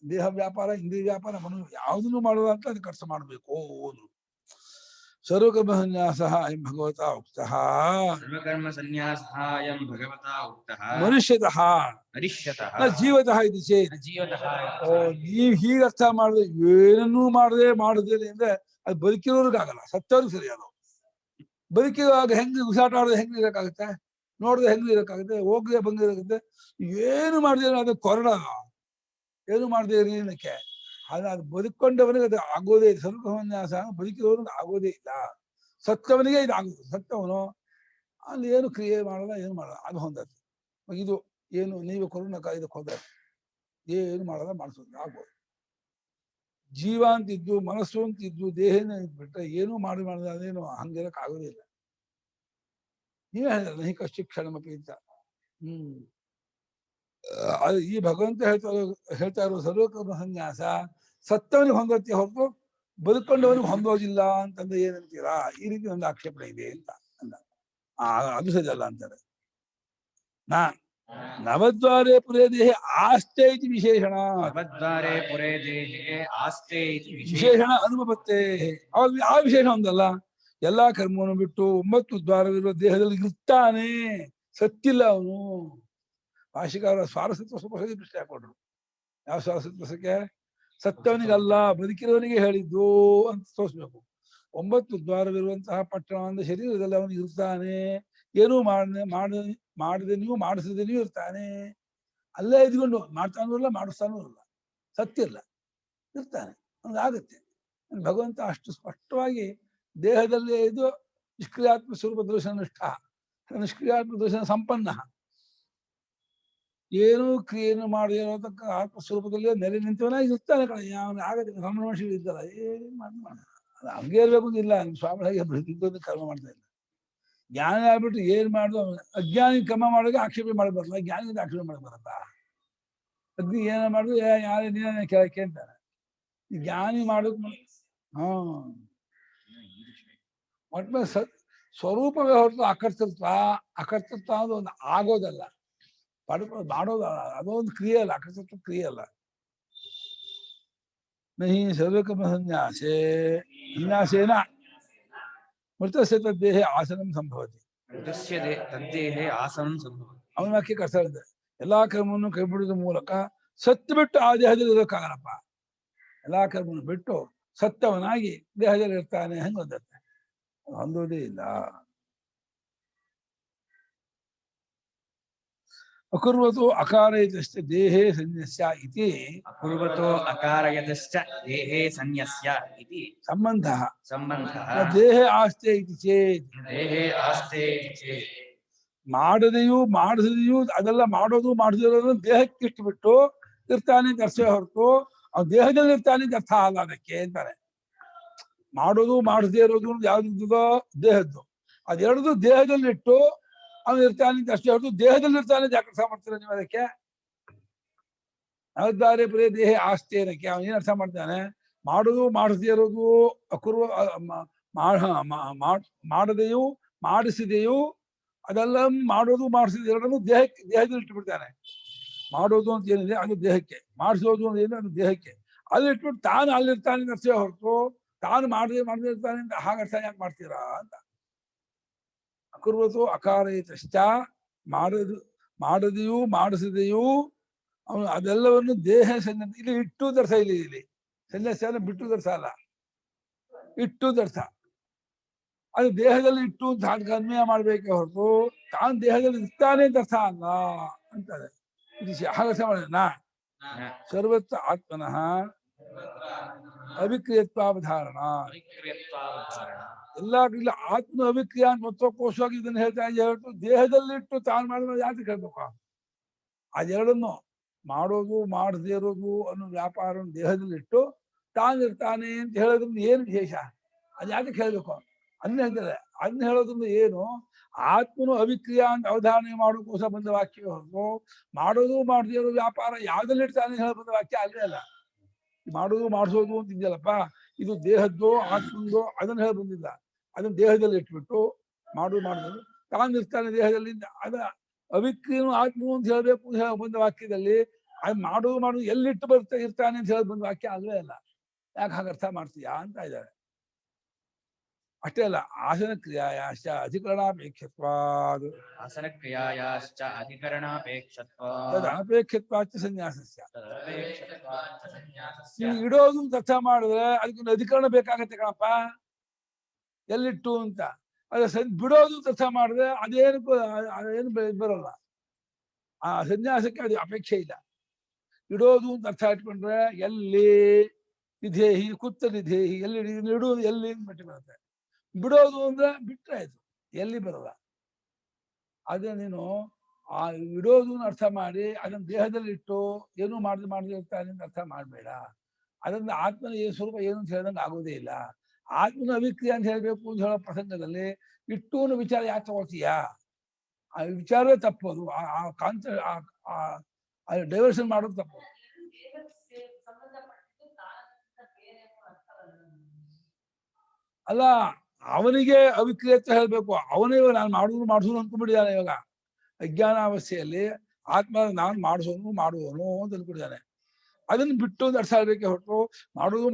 ದೇಹ ವ್ಯಾಪಾರ ಇಂದ್ರಿಯ ವ್ಯಾಪಾರ ಮನೋ ಯಾವುದನ್ನು ಮಾಡಲ್ಲ ಅಂತ ಅದಕ್ಕೆ ಅರ್ಥ ಮಾಡ್ಬೇಕು. ಓದು ಸರ್ವಕರ್ಮ ಸನ್ಯಾಸಃ ಅಯಂ ಭಗವತಾ ಉಕ್ತಃ ಸರ್ವಕರ್ಮ ಸನ್ಯಾಸಃ ಅಯಂ ಭಗವತಾ ಉಕ್ತಃ ಮನುಷ್ಯತಃ ಹರಿಷ್ಯತಃ ನ ಜೀವತಃ ಇದು ಚೇತ್. ಜೀವತಃ. ನೀವ್ ಹೀಗೆ ಅರ್ಥ ಮಾಡಿದ್ರೆ ಏನನ್ನೂ ಮಾಡದೆ ಅಂದ್ರೆ ಅದು ಬದುಕಿರೋರ್ಗಾಗಲ್ಲ, ಸತ್ತವ್ರಿಗೆ ಸರಿ. ಅದು ಬದುಕಿರುವಾಗ ಹೆಂಗ್ ಉಸಾಟ ಆಡೋದು ಹೆಂಗ್ ಇರಕ್ಕಾಗುತ್ತೆ, ನೋಡದೆ ಹೆಂಗ್ ಇರಕ್ಕಾಗುತ್ತೆ, ಹೋಗದೆ ಬಂದಿರಕ್ಕಾಗುತ್ತೆ. ಏನು ಮಾಡಿದ್ರೆ ಅದು ಕೊರಡ, ಏನು ಮಾಡದೆ ಇರಲಿಕ್ಕೆ ಅದು ಬದುಕೊಂಡವನಿಗೆ ಅದು ಆಗೋದೇ ಇಲ್ಲ. ಸರ್ವಕರ್ಮನ್ಯಾಸ ಬದುಕಿರೋರಿಗೆ ಆಗೋದೇ ಇಲ್ಲ. ಸತ್ತವನಿಗೆ ಇದು ಆಗುದು. ಸತ್ತವನು ಅಲ್ಲಿ ಏನು ಕ್ರಿಯೆ ಮಾಡಲ್ಲ, ಏನು ಮಾಡಲ್ಲ, ಅದು ಹೊಂದತ್ತೆ. ಇದು ಏನು ನೀವು ಕೊರೋನಾ ಇದಕ್ಕೆ ಹೋದದ್ದು ಏನು ಮಾಡಲ್ಲ, ಮಾಡಿಸೋದು ಆಗ್ಬೋದು. ಜೀವ ಅಂತಿದ್ದು ಮನಸ್ಸು ಅಂತಿದ್ದು ದೇಹನ ಬಿಟ್ರೆ ಏನೂ ಮಾಡಿದ ಅದೇನು ಹಂಗಿರಕ್ ಆಗೋದಿಲ್ಲ. ನೀವೇ ಹೇಳಿದ್ರೆ ನಹಿ ಕಶ್ಚಿತ್ ಕ್ಷಣಮಪಿ ಅಂತ. ಅದು ಈ ಭಗವಂತ ಹೇಳ್ತಾ ಇರೋ ಸರ್ವಕರ್ಮ ಸನ್ಯಾಸ ಸತ್ತವನಿಗೆ ಹೊಂದತ್ತೆ ಹೊರತು ಬದುಕೊಂಡವನಿಗೆ ಹೊಂದೋದಿಲ್ಲ ಅಂತಂದ್ರೆ ಏನಂತೀರಾ? ಈ ರೀತಿ ಒಂದು ಆಕ್ಷೇಪಣೆ ಇದೆ ಅಂತ ಅಂದ. ಅದು ಸರಿಯಲ್ಲ ಅಂತಾರೆ. ನವದ್ವಾರೇ ಪುರೇ ದೇಹೇ ಆಸ್ತೆ ಇತಿ ವಿಶೇಷಣ. ನವದ್ವಾರೇ ಪುರೇ ದೇಹೇ ಆಸ್ತೆ ಇತಿ ವಿಶೇಷಣ ಅನುಭವತ್ತೆ. ಆ ವಿಶೇಷ ಒಂದಲ್ಲ, ಎಲ್ಲಾ ಕರ್ಮವನ್ನು ಬಿಟ್ಟು 9 ದ್ವಾರವಿರುವ ದೇಹದಲ್ಲಿ ಇರ್ತಾನೆ, ಸತ್ತಿಲ್ಲ ಅವನು. ಭಾಷಿಕಾರ ಸ್ವಾರಸ್ಯತ್ವ ಸ್ವಲ್ಪ ದೃಷ್ಟಿ ಹಾಕೊಂಡ್ರು. ಯಾವ ಸ್ವಾರಸ್ಯತ್ವಸಕ್ಕೆ? ಸತ್ತವನಿಗಲ್ಲ, ಬದುಕಿರೋನಿಗೆ ಹೇಳಿದ್ದು ಅಂತ ತೋರಿಸ್ಬೇಕು. 9 ದ್ವಾರವಿರುವಂತಹ ಪಟ್ಟಣ ಒಂದು ಶರೀರದಲ್ಲಿ ಅವನು ಇರ್ತಾನೆ, ಏನೂ ಮಾಡದೆ ನೀವು ಮಾಡಿಸದೆ ನೀವು ಇರ್ತಾನೆ. ಅಲ್ಲೇ ಇದ್ಕೊಂಡು ಮಾಡ್ತಾನೂ ಇಲ್ಲ ಮಾಡಿಸ್ತಾನೂ ಇಲ್ಲ, ಸತ್ತಿಲ್ಲ, ಇರ್ತಾನೆ. ಆಗುತ್ತೆ. ಭಗವಂತ ಅಷ್ಟು ಸ್ಪಷ್ಟವಾಗಿ ದೇಹದಲ್ಲೇ ಇದು ನಿಷ್ಕ್ರಿಯಾತ್ಮ ಸ್ವರೂಪ ದರ್ಶನ ನಿಷ್ಠ, ನಿಷ್ಕ್ರಿಯಾತ್ಮ ದರ್ಶನ ಸಂಪನ್ನ, ಏನು ಕ್ರಿಯೆಯನ್ನು ಮಾಡಿರೋದಕ್ಕ ಆತ್ಮಸ್ವರೂಪದಲ್ಲಿ ನೆಲೆ ನಿಂತವನಾಗಿ ಇರ್ತಾನೆ. ಆಗತ್ತೆ. ರಮಣ ಮಹರ್ಷಿ ಇದ್ದಲ್ಲ, ಏನು ಅದು ಹಂಗೆ ಇರ್ಬೇಕು ಇಲ್ಲ. ಸ್ವಾಮಿ ಹಾಗೆ ಇಂಥದ್ದು ಕರ್ಮ ಮಾಡ್ತಾ ಇಲ್ಲ. ಜ್ಞಾನಿ ಆಗ್ಬಿಟ್ಟು ಏನ್ ಮಾಡುದು, ಅಜ್ಞಾನಿ ಕರ್ಮ ಮಾಡೋಕೆ ಆಕ್ಷೇಪಣೆ ಮಾಡಿ ಬರಲ್ಲ, ಜ್ಞಾನಿಯಿಂದ ಆಕ್ಷೇಪಣೆ ಮಾಡಿ ಬರಲ್ಲ. ಅಗ್ನಿ ಏನ ಮಾಡುದು ಯಾರೇ ನೀನೇ ಕೇಳ್ತಾನೆ. ಈ ಜ್ಞಾನಿ ಮಾಡೋಕ್ ಒಟ್ಟ ಸ್ವರೂಪವೇ ಹೊರತು ಅಕರ್ತೃತ್ವ ಅನ್ನೋದು ಒಂದು ಆಗೋದಲ್ಲ, ಮಾಡೋದಲ್ಲ. ಅದೊಂದು ಕ್ರಿಯೆ ಅಲ್ಲ, ಅಕರ್ತೃತ್ವ ಕ್ರಿಯೆ ಅಲ್ಲ. ನಹಿ ಸರ್ವಕರ್ಮ ಸನ್ಯಾಸೇನ ಮೃತಸ್ಯ ತದ್ದೇಹೇ ಆಸನಂ ಸಂಭವತಿ. ತದ್ದೇಹೇ ಆಸನಂ ಸಂಭವತಿ. ಅವನ ವಾಕ್ಯ ಕಷ್ಟ ಇದೆ. ಎಲ್ಲಾ ಕರ್ಮವನ್ನು ಕೈ ಬಿಡುವುದ ಮೂಲಕ ಸತ್ತು ಬಿಟ್ಟು ಆ ದೇಹದಲ್ಲಿ ಇರೋಕ್ಕಾಗಲ್ಲಪ್ಪ. ಎಲ್ಲಾ ಕರ್ಮವನ್ನು ಬಿಟ್ಟು ಸತ್ತವನಾಗಿ ದೇಹದಲ್ಲಿ ಇರ್ತಾನೆ, ಹೆಂಗ್ ಹೊಂದತ್ತೆ? ಹೊಂದೋದೇ ಇಲ್ಲ. ಅಕುರ್ವತೋ ಅಕಾರಯತಶ್ಚ ದೇಹೇ ಸನ್ಯಸ್ಯ ಇತಿ. ಅಕುರ್ವತೋ ಅಕಾರಯತಶ್ಚ ದೇಹೇ ಸನ್ಯಸ್ಯ ಇತಿ ಸಂಬಂಧಃ. ದೇಹೇ ಆಸ್ತೆ ಇತಿ ಚೇತ್. ದೇಹೇ ಆಸ್ತೆ ಇತಿ ಚೇತ್. ಮಾಡದೆಯೂ ಮಾಡಿಸದೆಯೂ ಅದೆಲ್ಲ ಮಾಡೋದು ಮಾಡಿಸಿರೋದು ದೇಹಕ್ಕೆ ಇಷ್ಟು ಬಿಟ್ಟು ಇರ್ತಾನೆ ಅಂತ ಅರ್ಥ ಹೊರತು ಅವ್ನು ದೇಹದಲ್ಲಿ ಇರ್ತಾನೆ ಅಂತ ಅರ್ಥ ಅಲ್ಲ ಅದಕ್ಕೆ ಅಂತಾರೆ. ಮಾಡೋದು ಮಾಡದೇ ಇರೋದು ಯಾವ್ದಿದ್ದೋ ದೇಹದ್ದು, ಅದೆರಡು ದೇಹದಲ್ಲಿ ಇಟ್ಟು ಅವನು ಇರ್ತಾನೆ ಅಂತ ಅಷ್ಟೇ ಹೊರತು ದೇಹದಲ್ಲಿ ಇರ್ತಾನೆ ಅಂತ ಯಾಕೆ ಅರ್ಥ ಮಾಡ್ತಾರೆ ನೀವು ಅದಕ್ಕೆ? ನವದ್ವಾರೇ ಪುರೇ ದೇಹೇ ಆಸ್ತಿ ಏನಕ್ಕೆ ಅವನು ಏನ್ ಅರ್ಥ ಮಾಡ್ತಾನೆ? ಮಾಡೋದು ಮಾಡಿಸದೇ ಇರೋದು ಅಕುರ್ವ ಮಾಡದೆಯೂ ಮಾಡಿಸಿದೆಯೂ ಅದೆಲ್ಲ ಮಾಡೋದು ಮಾಡಿಸಿದ ಎರಡನ್ನು ದೇಹದಲ್ಲಿ ಇಟ್ಟುಬಿಡ್ತಾನೆ. ಮಾಡೋದು ಅಂತ ಏನಿದೆ ಅದು ದೇಹಕ್ಕೆ, ಮಾಡಿಸೋದು ಅಂತ ಏನಿದೆ ಅದು ದೇಹಕ್ಕೆ. ಅಲ್ಲಿ ಇಟ್ಬಿಟ್ಟು ತಾನು ಅಲ್ಲಿರ್ತಾನೆ ಅಂತ ಅಷ್ಟೇ ಹೊರತು ತಾನು ಮಾಡದೇ ಇರ್ತಾನೆ ಅಂತ ಹಾಗರ್ಥ ಯಾಕೆ ಮಾಡ್ತೀರಾ ಅಂತ. ಅಕುರ್ವತೋ ಅಕಾರಯತಶ್ಚ ಮಾಡದೆಯೂ ಮಾಡಿಸದೆಯೂ ಅವನು ಅದೆಲ್ಲವನ್ನು ದೇಹ ಸನ್ಯಾಸ ಇಲ್ಲಿ ಇಟ್ಟು ದರ್ಶ. ಇಲ್ಲಿ ಸನ್ಯಾಸ ಬಿಟ್ಟು ದರ್ಶ ಅಲ್ಲ, ಇಟ್ಟು ದರ್ಶ. ಅದು ದೇಹದಲ್ಲಿ ಇಟ್ಟು ಅಂತ ಅನ್ವಯ ಮಾಡ್ಬೇಕೆ ಹೊರತು ತಾನು ದೇಹದಲ್ಲಿ ಇರ್ತಾನೆ ಅಂತ ಅರ್ಥ ಅಲ್ಲ ಅಂತಾರೆ. ಇದು ಹಾಗರ್ಥ ಮಾಡೋಣ. ಸರ್ವತ್ರ ಆತ್ಮನಃ ಅವಿಕ್ರಿಯತ್ವಾವಧಾರಣ. ಎಲ್ಲ ಇಲ್ಲ ಆತ್ಮ ಅವಿಕ್ರಿಯ ಅಂತ ಮತ್ತೋಕೋಶವಾಗಿ ಇದನ್ನ ಹೇಳ್ತಾ ಹೇಳ್ತು ದೇಹದಲ್ಲಿಟ್ಟು ತಾನು ಮಾಡಿದ್ರೆ ಯಾಕೆ ಹೇಳ್ಬೇಕು? ಅದೆರಡನ್ನು ಮಾಡೋದು ಮಾಡದೇ ಇರೋದು ಅನ್ನೋ ವ್ಯಾಪಾರ ದೇಹದಲ್ಲಿಟ್ಟು ತಾನಿರ್ತಾನೆ ಅಂತ ಹೇಳೋದ್ರಿಂದ ಏನು ವಿಶೇಷ? ಅದು ಯಾಕೆ ಹೇಳ್ಬೇಕು? ಅದನ್ನ ಹೇಳ್ತಾರೆ. ಅದನ್ನ ಹೇಳೋದ್ರಿಂದ ಏನು? ಆತ್ಮನು ಅವಿಕ್ರಿಯ ಅಂತ ಅವಧಾರಣೆ ಮಾಡೋಕೋಸ ಬಂದ ವಾಕ್ಯ ಹೊರತು ಮಾಡೋದು ಮಾಡದೇ ಇರೋ ವ್ಯಾಪಾರ ಯಾವ್ದಲ್ಲಿರ್ತಾನೆ ಹೇಳ ಬಂದ ವಾಕ್ಯ ಅಲ್ಲೇ ಅಲ್ಲ. ಮಾಡೋದು ಮಾಡಿಸೋದು ಅಂತ ಇದೆಯಲ್ಲಪ್ಪ, ಇದು ದೇಹದ್ದು ಆತ್ಮಂದು ಅದನ್ನ ಹೇಳ ಬಂದಿಲ್ಲ. ಅದನ್ನ ದೇಹದಲ್ಲಿ ಇಟ್ಬಿಟ್ಟು ಮಾಡೋದು ಮಾಡಿದ್ರು ತಾನಿರ್ತಾನೆ ದೇಹದಲ್ಲಿ. ಅದ ಅವಿಕ್ರಿಯನು ಆತ್ಮನು ಅಂತ ಹೇಳ್ಬೇಕು ಅಂತ ಹೇಳ ಬಂದ ವಾಕ್ಯದಲ್ಲಿ ಅದು ಮಾಡೋದು ಎಲ್ಲಿಟ್ಟು ಇರ್ತಾನೆ ಅಂತ ಹೇಳಿ ಬಂದ ವಾಕ್ಯ ಅಲ್ಲೇ ಅಲ್ಲ. ಯಾಕೆ ಹಾಗೆ ಅರ್ಥ ಮಾಡ್ತೀಯಾ ಅಂತ ಇದ್ದಾರೆ. ಅಷ್ಟೇ ಅಲ್ಲ, ಆಸನ ಕ್ರಿಯಾಯಾಶ್ಚ ಅಧಿಕರಣಾಪೇಕ್ಷತ್ವಾದ್ ಅನಪೇಕ್ಷತ್ವಾಚ ಸನ್ಯಾಸಸ್ಯ. ನೀವು ಇಡೋದು ಅರ್ಥ ಮಾಡಿದ್ರೆ ಅದಕ್ಕೊಂದು ಅಧಿಕರಣ ಬೇಕಾಗತ್ತೆ ಕಣಪ್ಪ, ಎಲ್ಲಿಟ್ಟು ಅಂತ. ಅದ ಬಿಡೋದು ಅರ್ಥ ಮಾಡಿದ್ರೆ ಅದೇನು ಬರೋಲ್ಲ. ಆ ಸನ್ಯಾಸಕ್ಕೆ ಅದು ಅಪೇಕ್ಷೆ ಇಲ್ಲ. ಇಡೋದು ಅಂತ ಅರ್ಥ ಇಟ್ಕೊಂಡ್ರೆ ಎಲ್ಲಿ ನಿಧೇಹಿ ಕುತ್ತ ನಿಧೇಹಿ, ಎಲ್ಲಿ ಇಡುವುದು ಎಲ್ಲಿ ಮಟ್ಟಿ ಬರುತ್ತೆ. ಬಿಡೋದು ಅಂದ್ರೆ ಬಿಟ್ರೆ ಆಯ್ತು, ಎಲ್ಲಿ ಬರಲ್ಲ. ಅದೇ ನೀನು ಆ ಇಡೋದು ಅರ್ಥ ಮಾಡಿ ಅದನ್ನ ದೇಹದಲ್ಲಿ ಇಟ್ಟು ಏನು ಮಾಡದೆ ಇರ್ತಾನೆ ಅಂತ ಅರ್ಥ ಮಾಡ್ಬೇಡ. ಅದನ್ನ ಆತ್ಮನ ಸ್ವರೂಪ ಏನು ಅಂತ ಹೇಳ್ದಂಗೆ ಆಗೋದೇ ಇಲ್ಲ. ಆತ್ಮನ ಅವಿಕ್ರಿಯ ಅಂತ ಹೇಳ್ಬೇಕು ಅಂತ ಹೇಳೋ ಪ್ರಸಂಗದಲ್ಲಿ ಇಟ್ಟು ವಿಚಾರ ಯಾಕೆ ತಗೋತೀಯಾ? ಆ ವಿಚಾರವೇ ತಪ್ಪೋದು. ಆ ಕಾಂತ ಡೈವರ್ಷನ್ ಮಾಡೋದು ತಪ್ಪು. ಅಲ್ಲ, ಅವನಿಗೆ ಅವಿಕ್ರಿಯತೆ ಹೇಳ್ಬೇಕು. ಅವನೇ ಇವಾಗ ನಾನು ಮಾಡಿಸೋನು ಅಂದ್ಕೊಂಡ್ಬಿಟ್ಟಿದ್ದಾನೆ. ಇವಾಗ ಅಜ್ಞಾನಾವಸ್ಥೆಯಲ್ಲಿ ಆತ್ಮ ನಾನು ಮಾಡುವವನು ಅಂತ ಅಂದ್ಕೊಂಡಿದ್ದಾನೆ. ಅದನ್ನ ಬಿಟ್ಟು ಒಂದು ಅರ್ಥ ಆಗ್ಬೇಕೆ ಹೊರಟು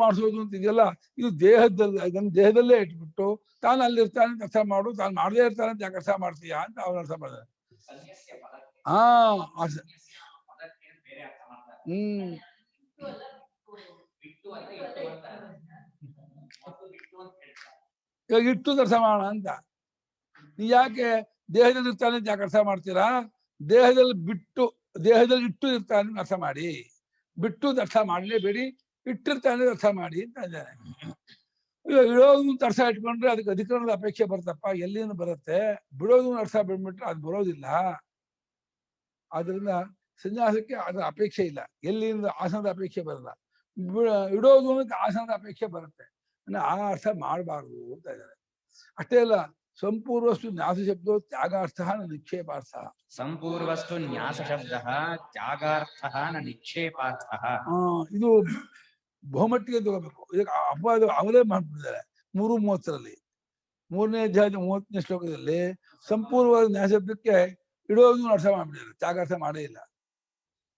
ಮಾಡಿಸೋದು ಅಂತ ಇದೆಯಲ್ಲ, ಇದು ದೇಹದಲ್ಲಿ ಅದನ್ನ ದೇಹದಲ್ಲೇ ಇಟ್ಬಿಟ್ಟು ತಾನು ಅಲ್ಲಿರ್ತಾನೆ ಅಂತ ಅರ್ಥ ಮಾಡು, ತಾನು ಮಾಡದೇ ಇರ್ತಾನೆ ಅಂತ ಯಾಕೆ ಅರ್ಥ ಮಾಡ್ತೀಯಾ ಅಂತ ಅವನು ಅರ್ಥ ಮಾಡಿದಾನೆ. ಇವಾಗ ಇಟ್ಟು ಅರ್ಥ ಮಾಡೋಣ ಅಂತ. ನೀ ಯಾಕೆ ದೇಹದಲ್ಲಿ ಇರ್ತಾನೆ ಅಂತ ಯಾಕೆ ಅರ್ಥ ಮಾಡ್ತೀರಾ? ದೇಹದಲ್ಲಿ ಇಟ್ಟು ಇರ್ತಾನೆ ಅರ್ಥ ಮಾಡಿ. ಬಿಟ್ಟು ಅರ್ಥ ಮಾಡಲೇಬೇಡಿ, ಇಟ್ಟಿರ್ತಾನೆ ಅರ್ಥ ಮಾಡಿ ಅಂತ ಇದ್ದಾನೆ. ಇವಾಗ ಇಡೋದು ಅಂತ ಅರ್ಥ ಇಟ್ಕೊಂಡ್ರೆ ಅದಕ್ಕೆ ಅಧಿಕರಣದ ಅಪೇಕ್ಷೆ ಬರ್ತಪ್ಪ, ಎಲ್ಲಿಂದ ಬರುತ್ತೆ. ಬಿಡೋದು ಅರ್ಥ ಬಿಡ್ಬಿಟ್ರೆ ಅದು ಬರೋದಿಲ್ಲ. ಆದ್ರಿಂದ ಸನ್ಯಾಸಕ್ಕೆ ಅದರ ಅಪೇಕ್ಷೆ ಇಲ್ಲ, ಎಲ್ಲಿಂದ ಆಸನದ ಅಪೇಕ್ಷೆ ಬರಲ್ಲ. ಇಡೋದು ಅಂತ ಆಸನದ ಅಪೇಕ್ಷೆ ಬರುತ್ತೆ. ಆ ಅರ್ಥ ಮಾಡಬಾರ್ದು ಅಂತ ಇದ್ದಾರೆ. ಅಷ್ಟೇ ಅಲ್ಲ, ಸಂಪೂರ್ವಸ್ತು ನ್ಯಾಸ ಶಬ್ದೋ ತ್ಯಾಗಾರ್ಥ ನ ನಿಕ್ಷೇಪಾರ್ಥ. ಸಂಪೂರ್ವಸ್ತು ನ್ಯಾಸ ಶಬ್ದ ತ್ಯಾಗಾರ್ಥ ನ ನಿಕ್ಷೇಪಾರ್ಥ. ಇದು ಬಹುಮಟ್ಟಿಗೆ ತಗೋಬೇಕು. ಇದಕ್ಕೆ ಅಪವಾದ ಅವರೇ ಮಾಡ್ಬಿಟ್ಟಿದ್ದಾರೆ 3:30 3ನೇ ಅಧ್ಯಾಯದ 30ನೇ ಶ್ಲೋಕದಲ್ಲಿ ಸಂಪೂರ್ಣವಾದ ನ್ಯಾಸ ಶಬ್ದಕ್ಕೆ ಇಡೋದು ಅರ್ಥ ಮಾಡ್ಬಿಟ್ಟಿದ್ದಾರೆ, ತ್ಯಾಗಾರ್ಥ ಮಾಡೇ ಇಲ್ಲ.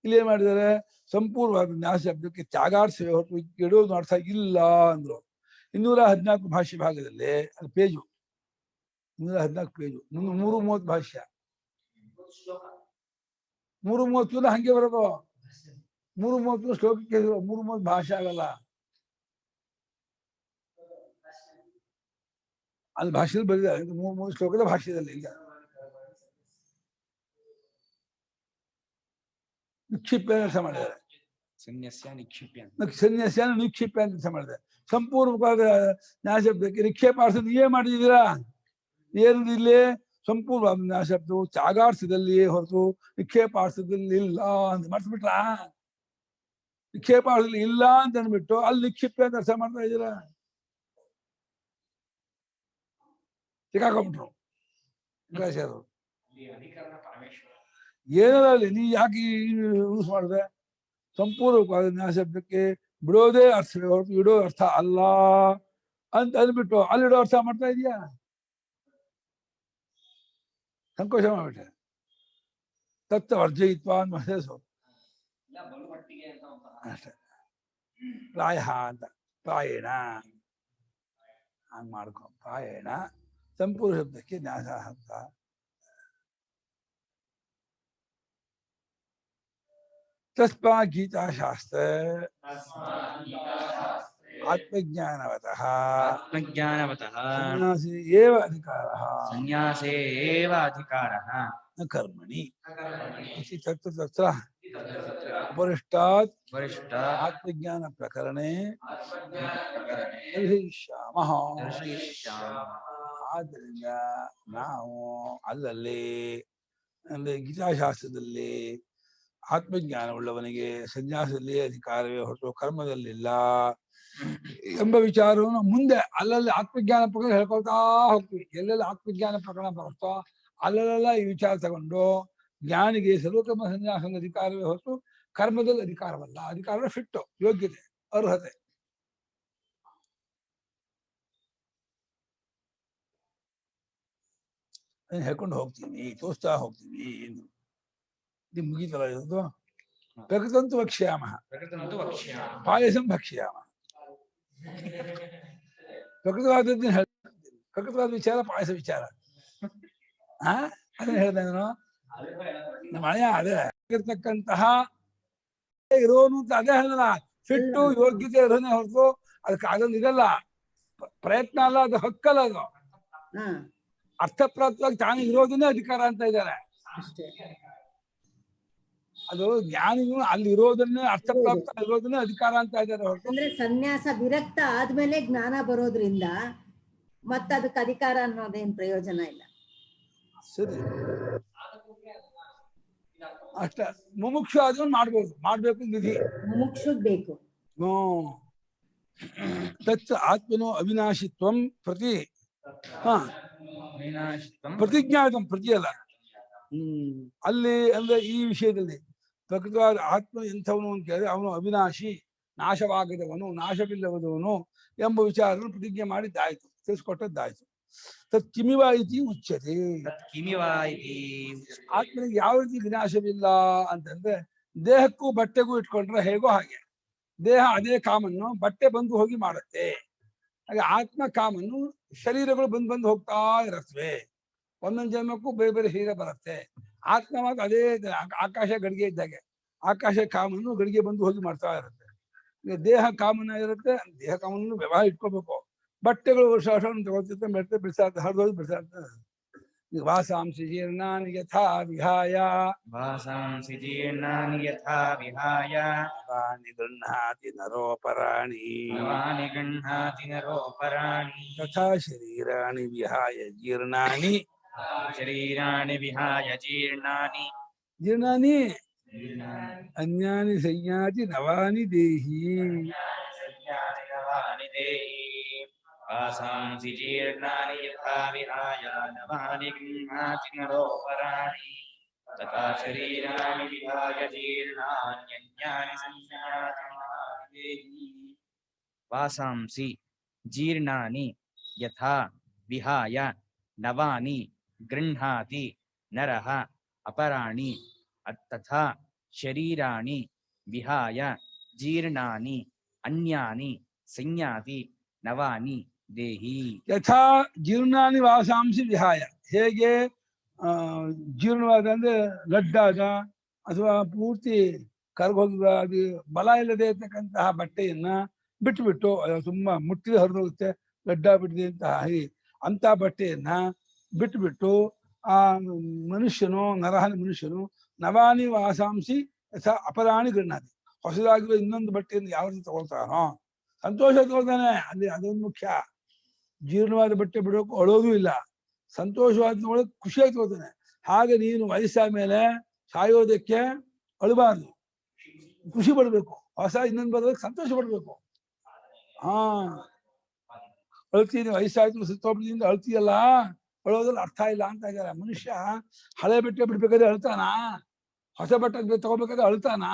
ಇಲ್ಲಿ ಏನ್ ಮಾಡಿದ್ದಾರೆ? ಸಂಪೂರ್ಣವಾದ ನ್ಯಾಸ ಶಬ್ದಕ್ಕೆ ತ್ಯಾಗಾರ್ಥವೇ ಹೊರತು ಇಡೋದು ಅರ್ಥ ಇಲ್ಲ ಅಂದ್ರು. 214 ಭಾಷ್ಯ ಭಾಗದಲ್ಲಿ ಅದು ಪೇಜು 214 ಪೇಜು 3:30 ಭಾಷ್ಯ 3:30 ಹಂಗೆ ಬರೋದು. 3:30 ಶ್ಲೋಕಕ್ಕೆ 3:30 ಭಾಷೆ ಆಗಲ್ಲ. ಅಲ್ಲಿ ಭಾಷೆಯಲ್ಲಿ ಬರೆದಿದ್ದಾರೆ 3 ಶ್ಲೋಕದ ಭಾಷ್ಯದಲ್ಲಿ. ಈಗ ನಿಕ್ಷಿಪ್ಯ ಅರ್ಥ ಮಾಡಿದ್ದಾರೆ. ಸನ್ಯಾಸ್ಯಾನ ನಿಕ್ಷಿಪ್ಯ ಅಂತ ಅರ್ಥ ಮಾಡಿದ್ದಾರೆ. ಸಂಪೂರ್ಣವಾದ ನ್ಯಾಯಶಬ್ದಕ್ಕೆ ನಿಕ್ಷೇಪಾರ್ಥ ನೀವೇ ಮಾಡಿದ್ದೀರಾ. ಏನು ಇಲ್ಲಿ ಸಂಪೂರ್ಣವಾದ ನ್ಯಾಯಶಬ್ದವು ತ್ಯಾಗಾರ್ಥದಲ್ಲಿಯೇ ಹೊರತು ನಿಕ್ಷೇಪಾರ್ಥದಲ್ಲಿ ಇಲ್ಲ ಅಂತ ಮಾಡಿಸ್ಬಿಟ್ರ. ನಿಕ್ಷೇಪಾರ್ಥದಲ್ಲಿ ಇಲ್ಲ ಅಂತ ಅಂದ್ಬಿಟ್ಟು ಅಲ್ಲಿ ನಿಕ್ಷಿಪ್ಯ ಅಂತ ಅರ್ಥ ಮಾಡ್ತಾ ಇದ್ದೀರಾ. ಸಿಕ್ಕಾಕೊಂಡ್ಬಿಟ್ರು ಏನಲ್ಲ ಅಲ್ಲಿ. ನೀ ಯಾಕೆ ಯೂಸ್ ಮಾಡಿದೆ? ಸಂಪೂರ್ಣವಾದ ನ್ಯಾಯಶಬ್ದಕ್ಕೆ ಬಿಡೋದೇ ಅರ್ಥವೇ ಹೊರತು ಇಡೋ ಅರ್ಥ ಅಲ್ಲ ಅಂತ ಅಂದ್ಬಿಟ್ಟು ಅಲ್ಲಿಡೋ ಅರ್ಥ ಮಾಡ್ತಾ ಇದೀಯಾ? ಸಂಕೋಚ ಮಾಡ್ಬಿಟ್ಟೆ. ತತ್ವ ವರ್ಜಯಿತ್ವ ಅಂತ ಹೆಸರು ಅಷ್ಟೇ. ಪ್ರಾಯ ಅಂತ ಪ್ರಾಯಣ ಹಂಗ್ ಮಾಡ್ಕೊ. ಪ್ರಾಯಣ ಸಂಪೂರ್ಣ ಶಬ್ದಕ್ಕೆ ನ್ಯಾಸ ಅಂತ. ತಸ್ಮಾ ಗೀತಾಶಾಸ್ತ್ರ ಆತ್ಮಜ್ಞಾನವತಃ ಸನ್ಯಾಸಿ ಏವ ಅಧಿಕಾರಃ ನ ಕರ್ಮಣಿ. ತತ್ರ उपरिष्टात् वरिष्ठ आत्मज्ञान प्रकरणे प्रकरणे दर्शಯಿಷ್ಯಾಮಃ. दर्शयिष्यामः. ಆದ್ದರಿಂದ ನಾವು ಅಲ್ಲಲ್ಲಿ ಅಂದ್ರೆ ಗೀತಾಶಾಸ್ತ್ರದಲ್ಲಿ ಆತ್ಮಜ್ಞಾನವುಳ್ಳವನಿಗೆ ಸನ್ಯಾಸದಲ್ಲಿ ಅಧಿಕಾರವೇ ಹೊರತು ಕರ್ಮದಲ್ಲಿಲ್ಲ ಎಂಬ ವಿಚಾರವನ್ನು ಮುಂದೆ ಅಲ್ಲಲ್ಲಿ ಆತ್ಮಜ್ಞಾನ ಪ್ರಕರಣ ಹೇಳ್ಕೊಳ್ತಾ ಹೋಗ್ತೀವಿ. ಎಲ್ಲೆಲ್ಲ ಆತ್ಮಜ್ಞಾನ ಪ್ರಕರಣ ಬರುತ್ತೋ ಅಲ್ಲೆಲ್ಲ ಈ ವಿಚಾರ ತಗೊಂಡು ಜ್ಞಾನಿಗೆ ಸರ್ವಕರ್ಮ ಸನ್ಯಾಸದ ಅಧಿಕಾರವೇ ಹೊರತು ಕರ್ಮದಲ್ಲಿ ಅಧಿಕಾರವಲ್ಲ. ಅಧಿಕಾರವೇ ಫಿಟ್ಟು, ಯೋಗ್ಯತೆ, ಅರ್ಹತೆ. ಹೇಳ್ಕೊಂಡು ಹೋಗ್ತೀನಿ, ತೋರಿಸ್ತಾ ಹೋಗ್ತೀನಿ. ಇದು ಮುಗೀತಲ್ಲ ಇದು. ಪ್ರಕೃತಂತು ವಕ್ಷ್ಯಾಮಃ, प्रकृतन्तु वक्ष्यामः. ಪಾಯಸಂ ಭಕ್ಷ್ಯಾಮಃ. ಪ್ರಕೃತವಾದದ್ದನ್ನ ಹೇಳ್ತೀನಿ. ಪ್ರಕೃತವಾದ ವಿಚಾರ ಪಾಯಸ ವಿಚಾರ. ಅದನ್ನ ಹೇಳ್ದೆ ನಾನು. ನಮ್ಮ ಹಳೆಯ ಅದೇ ಇರ್ತಕ್ಕಂತಹ ಇರೋನು ಅಂತ ಅದೇ ಹೇಳಿದ. ಫಿಟ್ಟು ಯೋಗ್ಯತೆ ಇರೋನೇ ಹೊರತು ಅದಕ್ಕೆ ಅದೊಂದು ಇದಲ್ಲ, ಪ್ರಯತ್ನ ಅಲ್ಲ, ಅದು ಹಕ್ಕಲ್ಲ. ಅದು ಅರ್ಥಪ್ರಾಪ್ತವಾಗಿ ತಾನು ಇರೋದನ್ನೇ ಅಧಿಕಾರ ಅಂತ ಇದ್ದಾರೆ. ಅದು ಜ್ಞಾನಿಗಳು ಅಲ್ಲಿ ಇರೋದನ್ನೇ ಅರ್ಥಪ್ರಾಪ್ತ ಇರೋದನ್ನೇ ಅಧಿಕಾರ ಅಂತ ಇದ್ದಾರೆ ಹೊರತು. ಅಂದ್ರೆ ಸನ್ಯಾಸ ವಿರಕ್ತ ಆದ್ಮೇಲೆ ಜ್ಞಾನ ಬರೋದ್ರಿಂದ ಮತ್ತೆ ಅದಕ್ಕೆ ಅಧಿಕಾರ ಅನ್ನೋದೇನ್ ಪ್ರಯೋಜನ ಇಲ್ಲ. ಸರಿ, ಅಷ್ಟ ಮುಮುಕ್ಷು ಆದ್ಮೇಲೆ ಮಾಡ್ಬೋದು, ಮಾಡ್ಬೇಕು ವಿಧಿ. ಮುಮುಕ್ಷುಗ್ ಬೇಕು. ತತ್ ಆತ್ಮನೋ ಅವಿನಾಶಿತ್ವಂ ಪ್ರತಿ विनाशित्वं ಪ್ರತಿಜ್ಞಾತಂ, ಪ್ರತಿ ಅಲ್ಲ. ಅಲ್ಲಿ ಅಂದ್ರೆ ಈ ವಿಷಯದಲ್ಲಿ ಪ್ರಕೃತವಾದ ಆತ್ಮ ಎಂಥವನು ಅಂತ ಹೇಳಿದ್ರೆ ಅವನು ಅವಿನಾಶಿ, ನಾಶವಾಗದವನು, ನಾಶವಿಲ್ಲವದವನು ಎಂಬ ವಿಚಾರವನ್ನು ಪ್ರತಿಜ್ಞೆ ಮಾಡಿದ್ದಾಯ್ತು, ತಿಳಿಸ್ಕೊಟ್ಟದ್ದಾಯ್ತು. ತತ್ ಕಿಮಿವ ಇತಿ ಉಚ್ಯತೆ. किमिव इति ಆತ್ಮನಿಗೆ ಯಾವ ರೀತಿ ವಿನಾಶವಿಲ್ಲ ಅಂತಂದ್ರೆ, ದೇಹಕ್ಕೂ ಬಟ್ಟೆಗೂ ಇಟ್ಕೊಂಡ್ರೆ ಹೇಗೋ ಹಾಗೆ ದೇಹ ಅದೇ ಕಾಮನ್ನು ಬಟ್ಟೆ ಬಂದು ಹೋಗಿ ಮಾಡುತ್ತೆ. ಹಾಗೆ ಆತ್ಮ ಕಾಮನ್ನು ಶರೀರಗಳು ಬಂದು ಹೋಗ್ತಾ ಇರುತ್ತವೆ. ಒಂದೊಂದು ಜನ್ಮಕ್ಕೂ ಬೇರೆ ಬೇರೆ ಶರೀರ ಬರುತ್ತೆ. ಆತ್ಮವಾಗ ಅದೇ ಆಕಾಶ ಗಡಿಗೆ ಇದ್ದಾಗೆ ಆಕಾಶ ಕಾಮನ್ನು ಗಡಿಗೆ ಬಂದು ಹೋಗಿ ಮಾಡ್ತಾ ಇರುತ್ತೆ. ಈಗ ದೇಹ ಕಾಮನ ಇರುತ್ತೆ, ದೇಹ ಕಾಮನ್ನು ವ್ಯವಹಾರ ಇಟ್ಕೋಬೇಕು. ಬಟ್ಟೆಗಳು ವರ್ಷ ವರ್ಷ ತಗೋತಿರ್ತೆ, ಮೆಡ್ತೆ ಬಿಡಿಸಾಡ್ತಾ ಹರಿದೋಗಿ ಬಿಡಿಸಾಡ್ತಾ. ವಾಸಾಂಸಿ ಜೀರ್ಣಾನಿ ಯಥಾ ವಿಹಾಯ वासांसि जीर्णानि यथा विहाय ನವಾನಿ ಗೃಹ್ಣಾತಿ ನರೋಪರಾಣಿ नवानि गृह्णाति नरोपराणि ತಥಾ ಶರೀರಾಣಿ ವಿಹಾಯ ಜೀರ್ಣಾನಿ शरीराणि विहाय जीर्णानि ಜೀರ್ಣಾನಿ ಅನ್ಯಾನಿ ಸಂಯಾತಿ ನವಾನಿ ದೇಹಿ. नवानि देहि वासांसि जीर्णानि यथा विहाय नवानि गृह्णाति नरोपराणि तथा शरीराणि विहाय जीर्णान्यन्यानि संयाति नवानि देहि वासांसि जीर्णानि यथा विहाय नवानि गृह्णाति नरः अपराणि तथा शरीराणि विहाय जीर्णानि अन्यानि संयाति नवानि देहि ಯಥಾ ಜೀರ್ಣಾನಿ ವಾಸಾಂಸಿ ವಿಹಾಯ. ಹೇಗೆ ಜೀರ್ಣವಾದ ಅಂದ್ರೆ ಗಡ್ಡಾದ ಅಥವಾ ಪೂರ್ತಿ ಕರ್ಗೋಗಿದ ಅದು ಬಲ ಇಲ್ಲದೆ ಇರ್ತಕ್ಕಂತಹ ಬಟ್ಟೆಯನ್ನ ಬಿಟ್ಟು ತುಂಬಾ ಮುಟ್ಟಿದ ಹರಿದೋಗುತ್ತೆ, ಗಡ್ಡ ಬಿಟ್ಟಿದೆ ಅಂತ ಬಟ್ಟೆಯನ್ನ ಬಿಟ್ಟು ಆ ಮನುಷ್ಯನು ಮನುಷ್ಯನು ನವಾನಿ ವಾಸಾಂಸಿ ಯಥಾ ಅಪರಾಣಿ ಗೃಹ್ಣಾತಿ, ಹೊಸದಾಗಿರೋ ಇನ್ನೊಂದು ಬಟ್ಟೆಯನ್ನು ಯಾವ ರೀತಿ ತಗೊಳ್ತಾನೋ ಸಂತೋಷ ತಗೊಳ್ತಾನೆ. ಅಲ್ಲಿ ಅದೊಂದು ಮುಖ್ಯ. ಜೀರ್ಣವಾದ ಬಟ್ಟೆ ಬಿಡೋಕು ಅಳೋದು ಇಲ್ಲ, ಸಂತೋಷವಾದ ತಗೊಳಕ್ ಖುಷಿಯಾಗಿ ತಗೋತಾನೆ. ಹಾಗೆ ನೀನು ವಯಸ್ಸಾದ ಮೇಲೆ ಸಾಯೋದಕ್ಕೆ ಅಳಬಾರ್ದು, ಖುಷಿ ಪಡ್ಬೇಕು. ಹೊಸ ಇನ್ನೊಂದು ಬರೋದಕ್ಕೆ ಸಂತೋಷ ಪಡ್ಬೇಕು. ಅಳ್ತೀನಿ, ವಯಸ್ಸಾಯ್ತು ಸುತ್ತೋಬಿದಿಂದ ಅಳ್ತೀಯಲ್ಲ, ಅಳೋದ್ರಲ್ಲಿ ಅರ್ಥ ಇಲ್ಲ ಅಂತ ಇದ್ದಾರೆ. ಮನುಷ್ಯ ಹಳೆ ಬಟ್ಟೆ ಬಿಡ್ಬೇಕಾದ್ರೆ ಅಳ್ತಾನ, ಹೊಸ ಬಟ್ಟೆ ತಗೋಬೇಕಾದ್ರೆ ಅಳ್ತಾನ,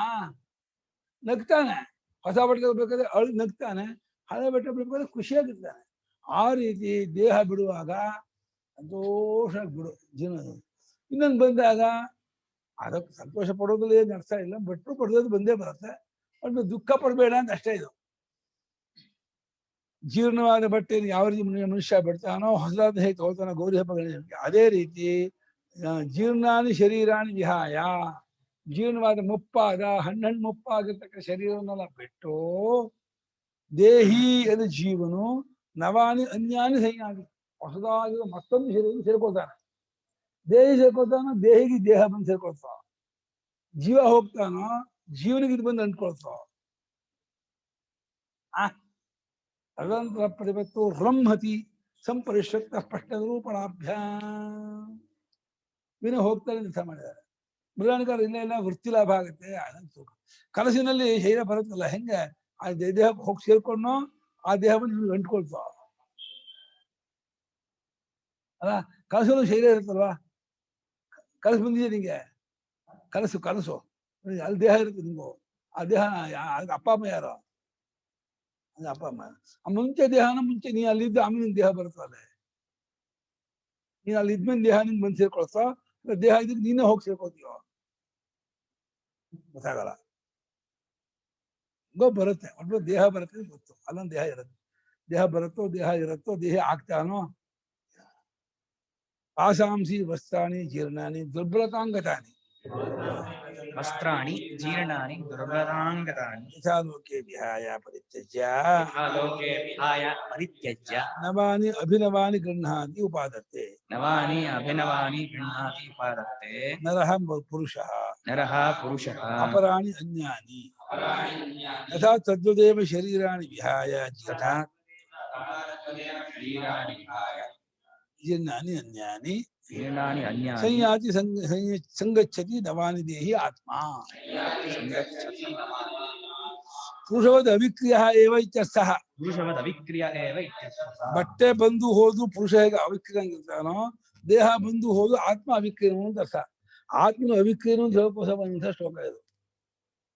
ನಗ್ತಾನೆ. ಹೊಸ ಬಟ್ಟೆ ತಗೋಬೇಕಾದ್ರೆ ನಗ್ತಾನೆ, ಹಳೆ ಬಟ್ಟೆ ಬಿಡ್ಬೇಕಾದ್ರೆ ಖುಷಿಯಾಗಿರ್ತಾನೆ. ಆ ರೀತಿ ದೇಹ ಬಿಡುವಾಗ ಸಂತೋಷ ಬಿಡು ಜೀವನ. ಇನ್ನೊಂದು ಬಂದಾಗ ಅದಕ್ಕೆ ಸಂತೋಷ ಪಡೋದ್ರಲ್ಲಿ ಏನು ಅರ್ಥ ಇಲ್ಲ, ಬಟ್ಟರು ಪಡೆದೋದು ಬಂದೇ ಬರುತ್ತೆ. ಅದು ದುಃಖ ಪಡಬೇಡ ಅಂತ ಅಷ್ಟೇ. ಇದು ಜೀರ್ಣವಾದ ಬಟ್ಟೆಯನ್ನು ಯಾವ ರೀತಿ ಮನುಷ್ಯ ಬಿಡ್ತಾನೋ, ಹೊಸದಾದ ಹೇಗೆ ತಗೋತಾನೋ ಗೌರಿ ಹಬ್ಬಗಳಿಗೆ, ಅದೇ ರೀತಿ ಜೀರ್ಣಾನಿ ಶರೀರಾಣಿ ವಿಹಾಯ, ಜೀರ್ಣವಾದ ಮುಪ್ಪಾದ ಹಣ್ಣು ಮುಪ್ಪಾಗಿರ್ತಕ್ಕ ಶರೀರವನ್ನೆಲ್ಲ ಬಿಟ್ಟು ದೇಹಿ ಎದ ಜೀವನು ನವಾನಿ ಅನ್ಯಾನಿ ಸಂಯಾನಿ, ಹೊಸದಾಗಿರೋ ಮತ್ತೊಂದು ಶರೀರ ಸೇರ್ಕೊಳ್ತಾನೆ. ದೇಹಿ ಸೇರ್ಕೊಳ್ತಾನೋ, ದೇಹಿಗೆ ದೇಹ ಬಂದು ಸೇರ್ಕೊಳ್ತಾನ. ಜೀವ ಹೋಗ್ತಾನೋ, ಜೀವನಿಗೆ ಇದು ಬಂದು ಅಂಟ್ಕೊಳ್ತೋ ತದಂತರ ಪ್ರತಿಪತ್ತು ರಂಹತಿ ಸಂಪರಿಷಕ್ತ ಸ್ಪಷ್ಟ ರೂಪಣಾಭ್ಯ ವಿನ ಹೋಗ್ತಾರೆ ನಿಂತ ಮಾಡಿದ್ದಾರೆ. ಮೃಗಾಣಿಕಾರ ಇಲ್ಲ ವೃತ್ತಿ ಲಾಭ ಆಗುತ್ತೆ. ಕನಸಿನಲ್ಲಿ ಶರೀರ ಬರುತ್ತಲ್ಲ, ಹೆಂಗೆ ಆ ದೇಹಕ್ಕೆ ಹೋಗಿ ಸೇರ್ಕೊಂಡು ಆ ದೇಹವನ್ನು ಅಂಟ್ಕೊಳ್ತಾವ ಅಲ್ಲ. ಕನಸಲ್ಲೂ ಶರೀರ ಇರುತ್ತಲ್ವಾ, ಕನಸು ಬಂದಿದೆ ನಿಂಗೆ, ಕನಸು ಅಲ್ಲಿ ದೇಹ ಇರುತ್ತೆ ನಿಂಗು. ಆ ದೇಹ ಅಪ್ಪ ಅಮ್ಮ ಯಾರು? ಅಪ್ಪ ಅಮ್ಮ. ಆ ಮುಂಚೆ ದೇಹನ ಮುಂಚೆ ನೀ ಅಲ್ಲಿದ್ದ ಆಮೇಲೆ ನಿನ್ ದೇಹ ಬರುತ್ತಲ್ಲ. ನೀನ್ ಅಲ್ಲಿ ಇದ್ಮೇಲೆ ದೇಹ ನಿನ್ ಬಂದು ಸೇರ್ಕೊಳ್ತಾ, ದೇಹ ಇದ್ರೆ ನೀನೇ ಹೋಗಿ ಸೇರ್ಕೊತೀವ, ಗೊತ್ತಾಗಲ್ಲ. ಬರುತ್ತೆ ಒಟ್ಟು ದೇಹ ಬರುತ್ತೆ ಗೊತ್ತು, ಅಲ್ಲೊಂದು ದೇಹ ಇರುತ್ತೆ. ದೇಹ ಬರುತ್ತೋ ದೇಹ ಇರುತ್ತೋ, ದೇಹ ಆಗ್ತಾನೋ. ಆಸಾಂಸಿ ವಸ್ತ್ರಾಣಿ ಜೀರ್ಣಾನಿ ದುರ್ಬಲತಾಂಗತಾನಿ ವಸ್ತ್ರಾಣಿ ಜೀರ್ಣಾನಿ ದುರ್ಬಲಾಂಗತಾನಿ ಯಥಾಲೋಕೆ ವಿಹಾಯ ಪರಿತ್ಯಜ್ಯ ಲೋಕೆ ವಿಹಾಯ ಪರಿತ್ಯಜ್ಯ ನವಾನಿ ಅಭಿನವಾನಿ ಗೃಹಾತಿ ಉಪಾದತ್ತೆ. ನವಾನಿ ಅಭಿನವಾನಿ ಗೃಹಾತಿ ಉಪಾದತ್ತೆ. ನರಃ ಪುರುಷಃ ನರಃ ಪುರುಷಃ ಅಪರಾಣಿ ಅನ್ಯಾನಿ ಯಥಾ ತದ್ವದೇವ ಶರೀರಾಣಿ ವಿಹಾಯ ಜೀರ್ಣಾನಿ ಅನ್ಯಾನಿ ಜೀರ್ಣಾನಿ ಅನ್ಯಾನಿ ಸಂಯಾತಿ ಸಂಗಚ್ಚತಿ ನವಾನಿ ದೇಹಿ ಆತ್ಮ. ಪುರುಷವದ್ ಅವಿಕ್ರಿಯ ಏವ ಇತ್ಯರ್ಥಃ. ಪುರುಷವದ್ ಅವಿಕ್ರಿಯ ಏವ ಇತ್ಯರ್ಥಃ. ಬಟ್ಟೆ ಬಂದು ಹೋದು ಪುರುಷ ಹೇಗೆ ಅವಿಕ್ರಿಯಂಗಿರ್ತಾನೋ, ದೇಹ ಬಂದು ಹೋದು ಆತ್ಮ ಅವಿಕ್ರಿಯನು ಅಂತ ಅರ್ಥ. ಆತ್ಮನು ಅವಿಕ್ರಿಯನು ಅಂತ ಹೇಳೋಕೋಸ್ಕರ ಬಂದಂತಹ ಶ್ಲೋಕ ಇದು.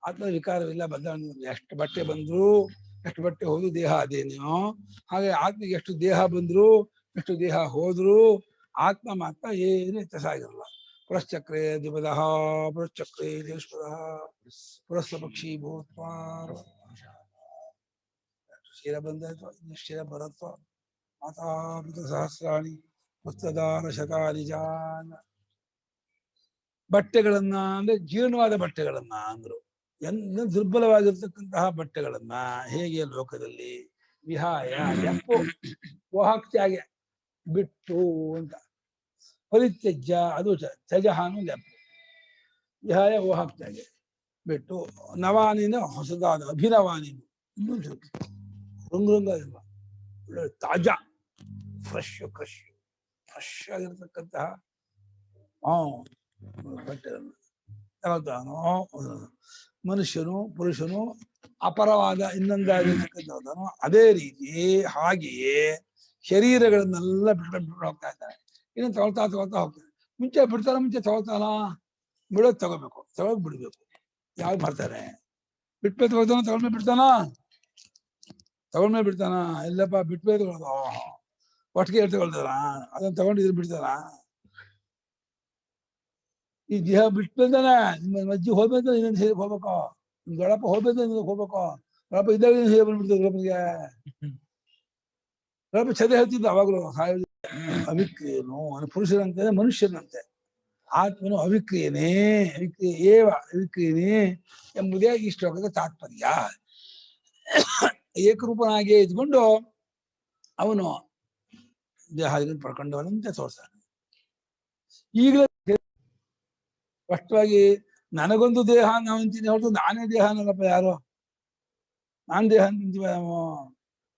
ಆತ್ಮ ವಿಕಾರವಿಲ್ಲ, ಬದಲಾವಣೆ. ಎಷ್ಟು ಬಟ್ಟೆ ಬಂದ್ರು, ಎಷ್ಟು ಬಟ್ಟೆ ಹೋದ್ರು ದೇಹ ಅದೇನೇನೋ, ಹಾಗೆ ಆತ್ಮಿಗೆ ಎಷ್ಟು ದೇಹ ಬಂದ್ರು ಎಷ್ಟು ದೇಹ ಹೋದ್ರು ಆತ್ಮ ಮಾತ್ರ ಏನು ವ್ಯತ್ಯಾಸ ಆಗಿರಲ್ಲ. ಪುರಶ್ಚಕ್ರೇ ದ್ವಿಪದಃ ಪುರಶ್ಚಕ್ರೇ ದೇಶ್ಪದಃ ಪುರಸ್ಥ ಪಕ್ಷಿ ಭೂತ್ವ. ಶಿರ ಬಂದಾಯ್ತು, ಇನ್ನು ಶಿರ ಬರತ್ವ. ಮಾತಾಪಿತ ಸಹಸ್ರಾಣಿ ಪುಸ್ತದಾನ ಶತಾನಿ ಜಾನ. ಬಟ್ಟೆಗಳನ್ನ ಅಂದ್ರೆ ಜೀರ್ಣವಾದ ಬಟ್ಟೆಗಳನ್ನ ಅಂದ್ರು. ದುರ್ಬಲವಾಗಿರ್ತಕ್ಕಂತಹ ಬಟ್ಟೆಗಳನ್ನ ಹೇಗೆ ಲೋಕದಲ್ಲಿ ವಿಹಾಯ ಎಪ್ಪು ವಹಾಕ್ತ್ಯಾಗೆ ಬಿಟ್ಟು ಅಂತ. ಪರಿತ್ಯಜ್ಯ ಅದು ತ್ಯಜಹಾನು ಲೆಪ್ಪು. ವಿಹಾಯ ವಹಾಕ್ತ್ಯಾಗೆ ಬಿಟ್ಟು. ನವಾನಿನ ಹೊಸದಾದ ಅಭಿನವಾನಿನು ಇನ್ನೊಂದು ರಂಗುರಂಗ ಒಳ್ಳೆ ತಾಜಾ ಫ್ರೆಶ್ ಆಗಿರ್ತಕ್ಕಂತಹ ಬಟ್ಟೆಗಳನ್ನು ಯಾವ್ದಾನೋ ಮನುಷ್ಯನು ಪುರುಷನು ಅಪರವಾದ ಇನ್ನೊಂದಾಗಿರ್ತಕ್ಕಂಥವನು ಅದೇ ರೀತಿ ಹಾಗೆಯೇ ಶರೀರಗಳನ್ನೆಲ್ಲ ಬಿಟ್ಟು ಹೋಗ್ತಾ ಇದ್ದಾರೆ. ಇನ್ನು ತಗೊಳ್ತಾ ಹೋಗ್ತಾರೆ. ಮುಂಚೆ ಬಿಡ್ತಾರ, ಮುಂಚೆ ತಗೊಳ್ತಾನ, ಬಿಡೋದು ತಗೋಬೇಕು, ತಗೊಳ್ ಬಿಡ್ಬೇಕು. ಯಾವ್ದು ಮಾಡ್ತಾರೆ? ಬಿಟ್ಮೇಲೆ ತಗೊಳ್ತಾನ, ತಗೊಂಡ್ಮೇಲೆ ಬಿಡ್ತಾನ. ಎಲ್ಲಪ್ಪ ಬಿಟ್ಮೇಲೆ ತಗೊಳ್ಳೋದು, ಒಟ್ಟಿಗೆ ತಗೊಳ್ತಾರ, ಅದನ್ನ ತಗೊಂಡಿದ್ರು ಬಿಡ್ತಾರ. ಈ ದೇಹ ಬಿಟ್ಮೇಲೆ ನಿಮ್ಮ ಅಜ್ಜಿ ಹೋಗ್ಬೇಕು, ಇನ್ನೊಂದು ಸೇರಿ ಹೋಗ್ಬೇಕು. ನಿಮ್ ದೊಡ್ಡಪ್ಪ ಹೋಗ್ಬೇಕು, ಇನ್ನೊಂದು ಹೋಗ್ಬೇಕು. ದೊಡ್ಡಪ್ಪ ಇದ್ದಾಗ ಹೇಗೆ ಬಂದ್ಬಿಡ್ತದೆ ದೊಡ್ಡಪ್ಪನಿಗೆ. ದೊಡ್ಡಪ್ಪ ಚದೆ ಹೇಳ್ತಿದ್ದ ಅವಾಗಲೂ. ಅವಿಕ್ರಿಯನು ಪುರುಷರಂತೆ ಮನುಷ್ಯನಂತೆ. ಆತ್ಮನು ಅವಿಕ್ರಿಯನೇ ಅವಿಕ್ರಿಯನೇ ಎಂಬುದೇ ಈ ಶ್ಲೋಕದ ತಾತ್ಪರ್ಯ. ಏಕರೂಪನಾಗಿಯೇ ಇದ್ಕೊಂಡು ಅವನು ದೇಹಾದಿಗಳನ್ನು ಪಡ್ಕೊಂಡವನಂತೆ ತೋರ್ತಾನೆ. ಈಗಲೇ ಸ್ಪಷ್ಟವಾಗಿ ನನಗೊಂದು ದೇಹ ನಾವು ಅಂತೀನಿ ಹೊರತು ನಾನೇ ದೇಹ ಅನ್ನಲ್ಲಪ್ಪ ಯಾರು. ನಾನ್ ದೇಹ ಅಂತೀವ ನಾವು.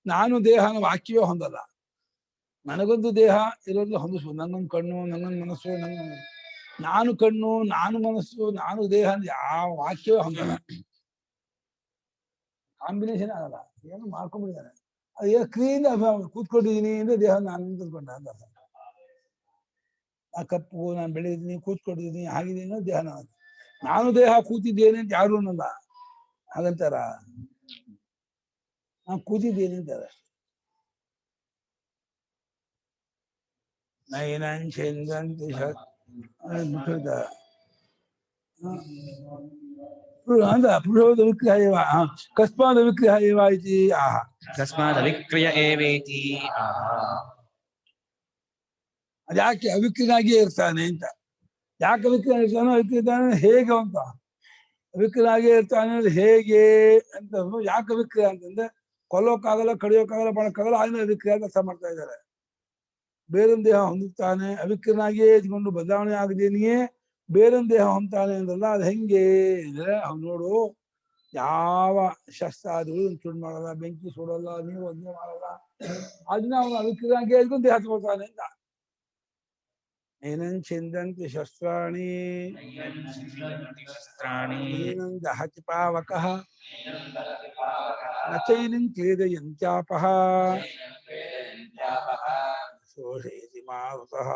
ನಾನು ದೇಹ ಅನ್ನೋ ವಾಕ್ಯವೇ ಹೊಂದಲ್ಲ. ನನಗೊಂದು ದೇಹ ಇರೋದ್ರಲ್ಲಿ ಹೊಂದಿಸ್ಬೋದು. ನನ್ನೊಂದು ಕಣ್ಣು, ನನ್ನೊಂದು ಮನಸ್ಸು, ನಾನು ಕಣ್ಣು, ನಾನು ಮನಸ್ಸು, ನಾನು ದೇಹ ಅಂತ ಯಾವ ವಾಕ್ಯವೇ ಹೊಂದಲ್ಲ. ಕಾಂಬಿನೇಷನ್ ಆಗಲ್ಲ. ಏನು ಮಾಡ್ಕೊಂಡ್ಬಿಟ್ಟಿದ್ದಾನೆ. ಅದು ಏನೋ ಕ್ರಿಯೆಯಿಂದ ಕೂತ್ಕೊಂಡಿದ್ದೀನಿ ಅಂದ್ರೆ ದೇಹ ನಾನು ತಿಳ್ಕೊಂಡ ಅಂತ. ಆ ಕಪ್ಪು ನಾನು ಬೆಳೆದಿದ್ದೀನಿ, ಕೂತ್ಕೊಂಡಿದ್ದೀನಿ, ಹಾಗಿದ್ದೀನಿ ದೇಹ ನಾನು ದೇಹ ಕೂತಿದ್ದೇನೆ ಅಂತ ಯಾರು ಅನ್ನಲ್ಲ. ಹಾಗಂತಾರ, ನಾನು ಕೂತಿದ್ದೇನೆ ಅಂತಾರೆ. ಪುರುಷವದ ವಿಕ್ರಿಯ ಕಸ್ಮಾದ ವಿಕ್ರಿಯ ಏವಾಯಿತಿ ಆಹ ಕಸ್ಮಾದ ವಿಕ್ರಿಯ ಏವೇತಿ ಅದ್ಯಾಕೆ ಅವಿಕ್ರಿಯನಾಗಿಯೇ ಇರ್ತಾನೆ ಅಂತ. ಯಾಕೆ ಅವಿಕ್ರಿಯ ಇರ್ತಾನೋ, ಅವಿಕ್ರಿಯತಾನೆ ಹೇಗೆ ಅಂತ. ಅವಿಕ್ರಿಯನಾಗಿಯೇ ಇರ್ತಾನೆ ಅಂದ್ರೆ ಹೇಗೆ ಅಂತ. ಯಾಕೆ ಅವಿಕ್ರಿಯ ಅಂತಂದ್ರೆ ಕೊಲ್ಲೋಕ್ಕಾಗಲ್ಲ, ಕಡಿಯೋಕ್ಕಾಗಲ್ಲ, ಮಾಡೋಕ್ಕಾಗಲ್ಲ, ಆದ್ಮೇಲೆ ಅವಿಕ್ರಿಯ ಅಂತ ಅರ್ಥ ಮಾಡ್ತಾ ಇದ್ದಾರೆ. ಬೇರೊಂದು ದೇಹ ಹೊಂದುತ್ತಾನೆ, ಅವಿಕ್ರಿಯನಾಗಿಯೇ ಇದ್ಕೊಂಡು ಬದಲಾವಣೆ ಆಗದೇನೆಯೇ ಬೇರೊಂದು ದೇಹ ಹೊಂತಾನೆ ಅಂದ್ರಲ್ಲ ಅದು ಹೆಂಗೆ ಅಂದ್ರೆ ಅವ್ನು ನೋಡು ಯಾವ ಶಸ್ತ್ರಾದಿಗಳು ತುಂಡು ಮಾಡಲ್ಲ, ಬೆಂಕಿ ಸುಡಲ್ಲ, ನೀರು ಒದ್ದೆ ಮಾಡಲ್ಲ, ಅದನ್ನ ಅವನು ಅದಕ್ಕಿದಂಗೆ ಎಲ್ಗೊಂದು ದೇಹ ತಗೋತಾನೆ ಅಂತ. ಏನನ್ ಚಿಂದಂತಿ ಶಸ್ತ್ರಾಣಿ ಏನಂ ದಹತಿ ಪಾವಕಃ ನ ಚೈನಂ ಕ್ಲೇದಯಂತ್ಯಾಪಃ ಶೋಷಯತಿ ಮಾರುತಃ.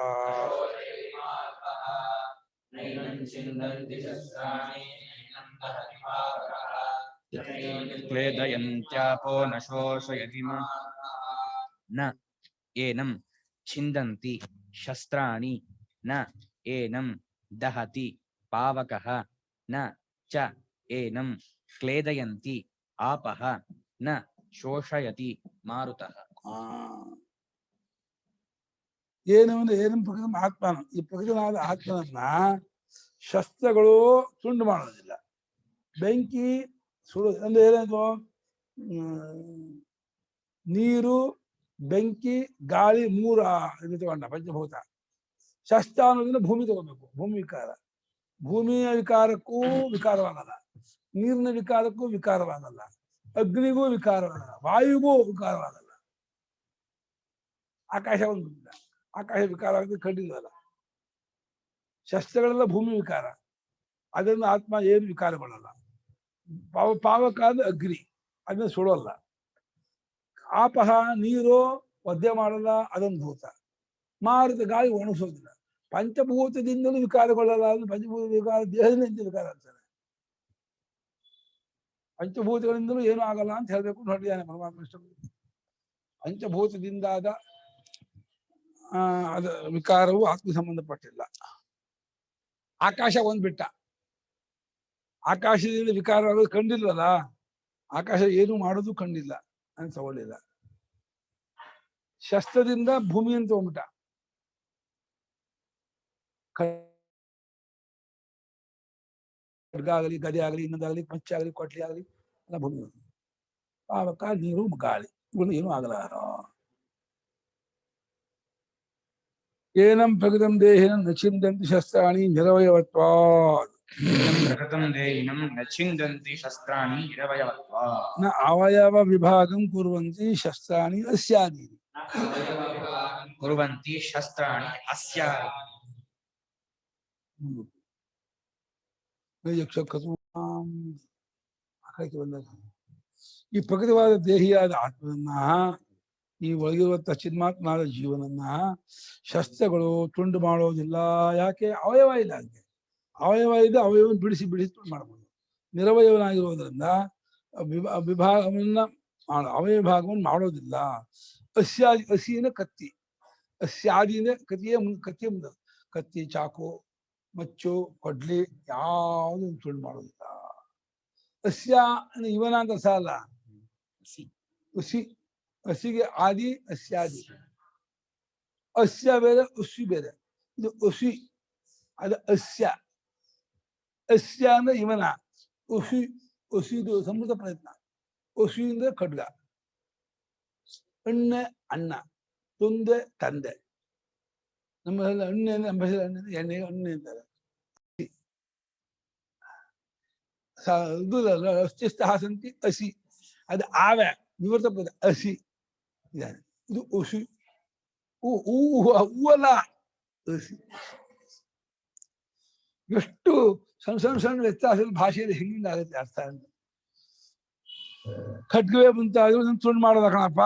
ಕ್ಲೇದಯಂತ್ಯಾಪೋ ನ ಶೋಷಯತಿ ನ ಏನಂ ಛಿಂದಂತಿ ಶಸ್ತ್ರಾಣಿ ನ ಏನಂ ದಹತಿ ಪಾವಕಃ ನ ಚ ಏನಂ ಕ್ಲೇದಯಂತಿ ಆಪಃ ನ ಶೋಷಯತಿ ಮಾರುತಃ. ಏನಂದ್ರೆ ಏನಂ ಪ್ರಕೃತಿ ಆತ್ಮನ, ಈ ಪ್ರಕೃತನಾದ ಆತ್ಮನನ್ನ ಶಸ್ತ್ರಗಳು ತುಂಡು ಮಾಡೋದಿಲ್ಲ, ಬೆಂಕಿ ಸುಡು ಅಂದ್ರೆ ಏನಾಯ್ತು, ನೀರು ಬೆಂಕಿ ಗಾಳಿ ಮೂರ ಇದು ತಗೊಂಡ ಪಂಚಭೂತ. ಶಸ್ತ್ರ ಅನ್ನೋದನ್ನ ಭೂಮಿ ತಗೋಬೇಕು, ಭೂಮಿ ವಿಕಾರ, ಭೂಮಿಯ ವಿಕಾರಕ್ಕೂ ವಿಕಾರವಾಗಲ್ಲ, ನೀರಿನ ವಿಕಾರಕ್ಕೂ ವಿಕಾರವಾಗಲ್ಲ, ಅಗ್ನಿಗೂ ವಿಕಾರವಾಗಲ್ಲ, ವಾಯುಗೂ ವಿಕಾರವಾಗಲ್ಲ, ಆಕಾಶ ಒಂದು ಆಕಾಶ ವಿಕಾರವಾಗಿದೆ ಕಂಡಿಲ್ಲಲ್ಲ. ಶಸ್ತ್ರಗಳೆಲ್ಲ ಭೂಮಿ ವಿಕಾರ, ಅದರಿಂದ ಆತ್ಮ ಏನು ವಿಕಾರಗೊಳ್ಳಲ್ಲ. ಪಾವಕ ಅಂದ್ರೆ ಅಗ್ನಿ, ಅದನ್ನ ಸುಡೋಲ್ಲ. ಆಪಹ ನೀರು ಒದ್ದೆ ಮಾಡಲ್ಲ, ಅದೊಂದು ಭೂತ. ಮಾರುತ ಗಾಳಿ ಒಣಗಿಸೋದಿಲ್ಲ. ಪಂಚಭೂತದಿಂದಲೂ ವಿಕಾರಗೊಳ್ಳಲ್ಲ, ಅಂದ್ರೆ ಪಂಚಭೂತ ವಿಕಾರ ದೇಹದಿಂದ ವಿಕಾರ ಅಂತಾರೆ. ಪಂಚಭೂತಗಳಿಂದಲೂ ಏನೂ ಆಗಲ್ಲ ಅಂತ ಹೇಳ್ಬೇಕು ನೋಡಿದ್ದಾನೆ ಪರಮಾತ್ಮ. ಪಂಚಭೂತದಿಂದಾದ ಅದ ವಿಕಾರವು ಆತ್ಮ ಸಂಬಂಧಪಟ್ಟಿಲ್ಲ. ಆಕಾಶ ಒಂದ್ ಬಿಟ್ಟ, ಆಕಾಶದಿಂದ ವಿಕಾರವಾಗೋದು ಕಂಡಿಲ್ವಲ್ಲ, ಆಕಾಶ ಏನು ಮಾಡೋದು ಕಂಡಿಲ್ಲ ಅಂತ ತಗೊಳ್ಳಿಲ್ಲ. ಶಸ್ತ್ರದಿಂದ ಭೂಮಿಯನ್ನು ತಗೊಂಡ್ಬಿಟ್ಟ, ಖಡ್ಗ ಆಗಲಿ, ಗದೆ ಆಗಲಿ, ಇನ್ನೊಂದಾಗಲಿ, ಮಚ್ಚೆ ಆಗಲಿ, ಕೊಟ್ಲಿ ಆಗಲಿ, ಎಲ್ಲ ಭೂಮಿ. ಪಾವಕ ನೀರು ಗಾಳಿ ಇವುಗಳು ಏನು ಆಗಲಾರ. ಏನಂ ಪ್ರಕೃತಂ ದೇಹಿನ ನ ಚಿಂದಂತಿ ಶಸ್ತ್ರಾಣಿ ನಿರವಯವತ್ವಾತ್ ನ ಅವಯವ ವಿಭಾಗಂ ಕುರ್ವಂತಿ ಶಸ್ತ್ರಾಣಿ ಅಸ್ಯಾದಿ ಕುರ್ವಂತಿ ಶಸ್ತ್ರಾಣಿ ಅಸ್ಯಾದಿ. ಈ ಪ್ರಕೃತವಾದ ದೇಹಿಯಾದ ಆತ್ಮನನ್ನ, ಈ ಒಳಗಿರುವಂತ ಚಿನ್ಮಾತ್ಮನಾದ ಜೀವನನ್ನ ಶಸ್ತ್ರಗಳು ತುಂಡು ಮಾಡೋದಿಲ್ಲ. ಯಾಕೆ? ಅವಯವ ಇಲ್ಲ. ಅದಕ್ಕೆ ಅವಯವ ಇದೆ, ಅವಯವನ್ನ ಬಿಡಿಸಿ ಬಿಡಿಸಿ ತುಂಡು ಮಾಡ್ಬೋದು. ನಿರವಯವನಾಗಿರೋದ್ರಿಂದ ವಿಭಾಗವನ್ನ ಅವಯವ ಭಾಗವನ್ನು ಮಾಡೋದಿಲ್ಲ. ಅಸ್ಯಾದಿ, ಹಸಿನ ಕತ್ತಿ, ಅಸ್ಯಾದಿನ ಕತ್ತಿಯ ಮುಂದೆ ಕತ್ತಿ, ಚಾಕು, ಮಚ್ಚು, ಕೊಡ್ಲಿ ಯಾವುದು ತುಂಡು ಮಾಡೋದಿಲ್ಲ. ಅಸ್ಯ ಇವನ ಅಂತ ಸಾಲ, ಹುಸಿ, ಹಸಿಗೆ ಆದಿ ಅಸ್ಯಾದಿ. ಅಸ್ಯ ಬೇರೆ, ಉಸಿ ಬೇರೆ. ಇದು ಉಸಿ, ಅದು ಅಸ್ಯ. ಅಸ್ಯ ಅಂದ್ರೆ ಇವನ, ಉಸಿ ಉಸಿದು ಸಮೃದ್ಧ ಪ್ರಯತ್ನ. ಉಸಿ ಅಂದ್ರೆ ಖಡ್ಗ, ಎಣ್ಣೆ ಅನ್ನ, ತುಂದೆ ತಂದೆ. ನಮ್ಮ ಎಣ್ಣೆ ಅಂದ್ರೆ ಅಂಬಸದ ಎಣ್ಣೆ, ಎಣ್ಣೆಗೆ ಎಣ್ಣೆ ಅಂತಾರೆ. ಇದು ಅಸ್ಥಿಸ್ಥಃ ಸಂತಿ ಹಸಿ, ಅದು ಆವೆ ನಿವೃತ್ತ ಪದ ಹಸಿ ಇದ್ದಾನೆ. ಇದು ಉಸಿ, ಹೂವಲ್ಲ ಹಸಿ. ಎಷ್ಟು ಸಣ್ಣ ಸಣ್ಣ ಸಣ್ಣ ವ್ಯತ್ಯಾಸ ಭಾಷೆಯಲ್ಲಿ ಹೆಂಗಿಂದ ಆಗುತ್ತೆ ಅರ್ಥ ಅಂತ. ಖಡ್ಗವೇ ಮುಂತಾದ್ರು ತುಂಡು ಮಾಡೋದ ಕಣಪ್ಪ.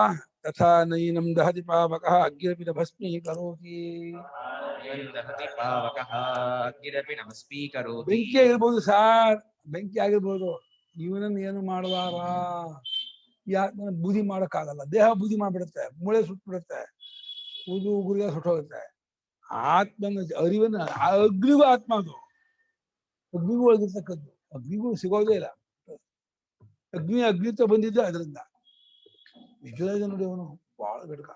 ತಥಾ ನೈನಂ ದಹತಿ ಪಾವಕಃ ಅಗ್ನಿರಪಿ ನ ಭಸ್ಮೀಕರೋತಿ. ಬೆಂಕಿ ಆಗಿರ್ಬೋದು ಸಾರ್, ಬೆಂಕಿ ಆಗಿರ್ಬೋದು, ಇವನನ್ನು ಏನು ಮಾಡುವಾರ ಯಾಕೆ ಬೂದಿ ಮಾಡಕ್ಕಾಗಲ್ಲ. ದೇಹ ಬೂದಿ ಮಾಡ್ಬಿಡುತ್ತೆ, ಮೂಳೆ ಸುಟ್ಬಿಡುತ್ತೆ, ಕೂದು ಗುರಿಯ ಸುಟ್ಟೋಗುತ್ತೆ. ಆತ್ಮನ ಅರಿವನ್ನ ಅಗ್ನಿಗೂ ಆತ್ಮ, ಅದು ಅಗ್ನಿಗೂ ಒಳಗಿರ್ತಕ್ಕದ್ದು, ಅಗ್ನಿಗೂ ಸಿಗೋದೇ ಇಲ್ಲ. ಅಗ್ನಿತ್ವ ಬಂದಿದ್ದೆ ಅದರಿಂದ. ನಿಜವಾದ ನೋಡಿ, ಅವನು ಬಹಳ ಘಟಕ,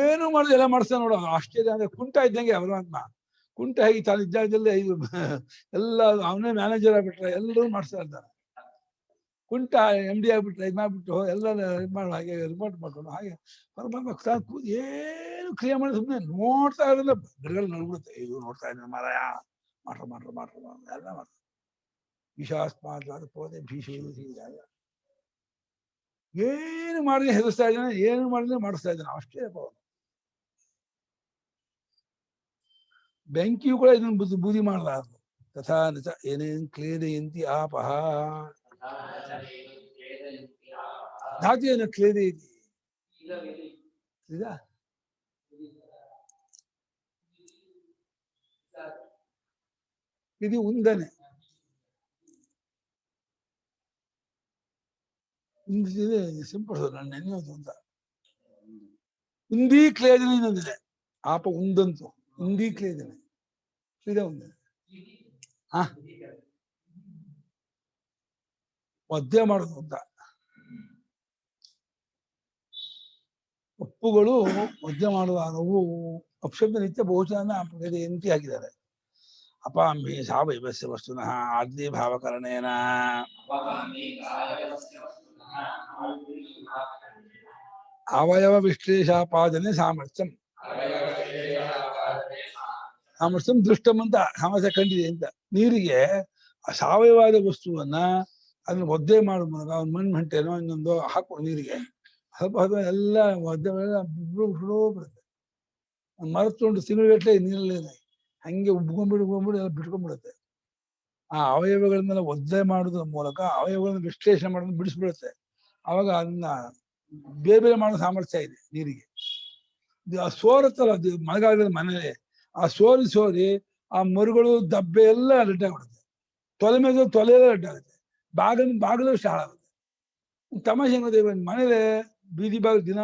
ಏನು ಮಾಡೋದು ಎಲ್ಲ ಮಾಡಿಸ್ತಾನೆ ನೋಡು. ಆಶ್ಚರ್ಯ ಅಂದ್ರೆ ಕುಂಟ ಇದ್ದಂಗೆ ಪರಮಾತ್ಮ. ಕುಂಟ ಹೇಗೆ ತಾನು ಇದ್ದಾಗದಲ್ಲಿ ಎಲ್ಲ ಅವನೇ ಮ್ಯಾನೇಜರ್ ಆಗ್ಬಿಟ್ರೆ ಎಲ್ಲರೂ ಮಾಡಿಸ್ತಾ ಇದ್ದಾನೆ. ಕುಂಟ MD ಆಗ್ಬಿಟ್ರೆ ಇದು ಮಾಡ್ಬಿಟ್ಟು ಎಲ್ಲ ಇದು ಮಾಡೋ ಹಾಗೆ ರಿಪೋರ್ಟ್ ಮಾಡ್ಕೊಂಡು ಹಾಗೆ ಹೊರಬಂದು ಏನು ಕ್ರಿಯೆ ಮಾಡಿ ಸುಮ್ಮನೆ ನೋಡ್ತಾ ಇರೋದ್ರೆ ಗಿಡಗಳು ನಡ್ಬಿಡುತ್ತೆ. ಇದು ನೋಡ್ತಾ ಇದ್ದೀನಿ ಮಾರಾಯ ಮಾಡ್ರು ಎಲ್ಲ ಮಾಡ್ತಾರೆ. ವಿಷಾಸ್ಮಾತ್ ಪೋದೆ ಭೀಷ ಏನು ಮಾಡಿದ್ರೆ ಹೆದರ್ಸ್ತಾ ಇದ್ದಾನೆ, ಏನು ಮಾಡಿದ್ರೆ ಮಾಡಿಸ್ತಾ ಇದ್ದಾನೆ ಅಷ್ಟೇ. ಬೆಂಕಿಯು ಕೂಡ ಇದನ್ನು ಬೂದಿ ಮಾಡಲಾರದು. ತಥಾ ನಚ ಏನೇನ್ ಕ್ಲೇದಯಂತಿ ಆಪಹ ಧಾತುವಿನ ಕ್ಲೇದಯತಿ ಇದು ಉಂದನೆ. ಸಿಂಪಡಿಸೋದು ನಾನು ನೆನೆಯೋದು ಅಂತ. ಉಂದಿ ಕ್ಲೇದನೆ ಇನ್ನೊಂದಿದೆ, ಆಪ ಉಂದಂತು ಉಂದಿ ಕ್ಲೇದನೆ ಇದೆ ಒಂದು. ಒದ್ದೆ ಮಾಡೋದು ಅಂತ. ಒಪ್ಪುಗಳು ಒದ್ದೆ ಮಾಡುವಾಗವು ಅಪಶಬ್ದ ನಿತ್ಯ ಬಹುಶಃ ಎಂತಿ ಹಾಕಿದ್ದಾರೆ. ಅಪಾಂಬಿ ಸಾವಯವಸ್ಯ ವಸ್ತುನಃ ಆದ್ಯ ಭಾವಕರಣೇನ ಅವಯವ ವಿಶ್ಲೇಷಾಪಾದನೆ ಸಾಮರ್ಥ್ಯಂ ದೃಷ್ಟಂ ಅಂತ ಸಾಮರ್ಥ್ಯ ಕಂಡಿದೆ ಅಂತ. ನೀರಿಗೆ ಸಾವಯವಾದ ವಸ್ತುವನ್ನ ಅದನ್ನ ಒದ್ದೆ ಮಾಡೋ ಮೂಲಕ ಒಂದು ಮಣ್ಣು ಹೊಂಟೆನೋ ಇನ್ನೊಂದು ಹಾಕೋ ನೀರಿಗೆ ಸ್ವಲ್ಪ ಎಲ್ಲ ಒದ್ದೆ ಬರುತ್ತೆ. ಮರತ್ಕೊಂಡು ತಿಂಗಳುಗಟ್ಟಲೆ ನೀರಲ್ಲಿ ಹಂಗೆ ಉಬ್ಕೊಂಡ್ಬಿಡು ಎಲ್ಲ ಬಿಟ್ಕೊಂಡ್ಬಿಡುತ್ತೆ. ಆ ಅವಯವಗಳನ್ನೆಲ್ಲ ಒದ್ದೆ ಮಾಡೋದ್ರ ಮೂಲಕ ಅವಯವಗಳನ್ನ ವಿಶ್ಲೇಷಣೆ ಮಾಡೋದನ್ನ ಬಿಡಿಸ್ಬಿಡುತ್ತೆ. ಅವಾಗ ಅದನ್ನ ಬೇರೆ ಬೇರೆ ಮಾಡೋ ಸಾಮರ್ಥ್ಯ ಇದೆ ನೀರಿಗೆ. ಆ ಸೋರತ್ತಲ್ಲ ಮಳೆಗಾಲದ ಮನೇಲಿ ಆ ಸೋರಿ ಆ ಮರುಗಳು ದಬ್ಬೆ ಎಲ್ಲ ರೆಡ್ಡಾಗ್ಬಿಡುತ್ತೆ. ತೊಲೆ ಮೇಲೆ ತೊಲೆ ಎಲ್ಲ ರೆಡ್ಡಾಗುತ್ತೆ. ಬಾಗಿಲು ಹಾಳಾಗುತ್ತೆ. ತಮಾಷೆ ಅನ್ನೋದೇ ಮನೇಲೆ ಬೀದಿ ಬಾಗಿಲು ದಿನ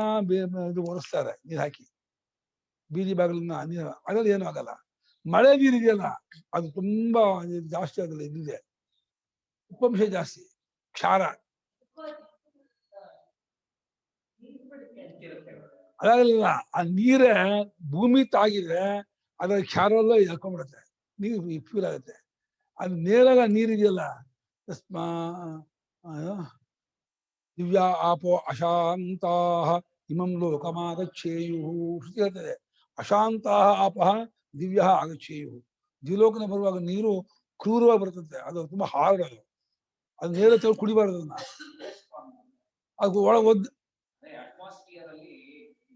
ಇದು ಒರೆಸ್ತಾರೆ ನೀರು ಹಾಕಿ. ಬೀದಿ ಬಾಗಿಲನ್ನ ನೀರು ಅದ್ರಲ್ಲಿ ಏನೂ ಆಗಲ್ಲ. ಮಳೆ ನೀರಿದೆಯಲ್ಲ ಅದು ತುಂಬಾ ಜಾಸ್ತಿ ಆಗಲ್ಲ, ಇದಿದೆ ಉಪಂಶ ಜಾಸ್ತಿ, ಕ್ಷಾರ ಅದಾಗಲಿಲ್ಲ. ಆ ನೀರೇ ಭೂಮಿ ತಾಗಿದ್ರೆ ಅದ್ರ ಕ್ಷಾರ ಎಲ್ಲ ಎಳ್ಕೊಂಡ್ಬಿಡುತ್ತೆ, ನೀರು ಪ್ಯೂರ್ ಆಗುತ್ತೆ. ಅದು ನೇರಾಗ ನೀರಿದೆಯಲ್ಲ ತಸ್ಮಾ ದಿವ್ಯಾ ಆಪೋ ಅಶಾಂತಾ ಇಮಂ ಲೋಕಮಾಗಚ್ಚೇಯು ಶ್ರುತಿ ಹೇಳ್ತದೆ. ಅಶಾಂತಾ ಆಪಃ ದಿವ್ಯ ಆಗಚ್ಚೇಯು. ದ್ವಿಲೋಕನ ಬರುವಾಗ ನೀರು ಕ್ರೂರವಾಗಿ ಬರ್ತದೆ, ಅದು ತುಂಬಾ ಹಾರ್ಡ್. ಅದು ನೇರ ತಗೊಂಡು ಕುಡಿಬಾರ್ದು. ಅದನ್ನ ಅದು ಒಳಗೆ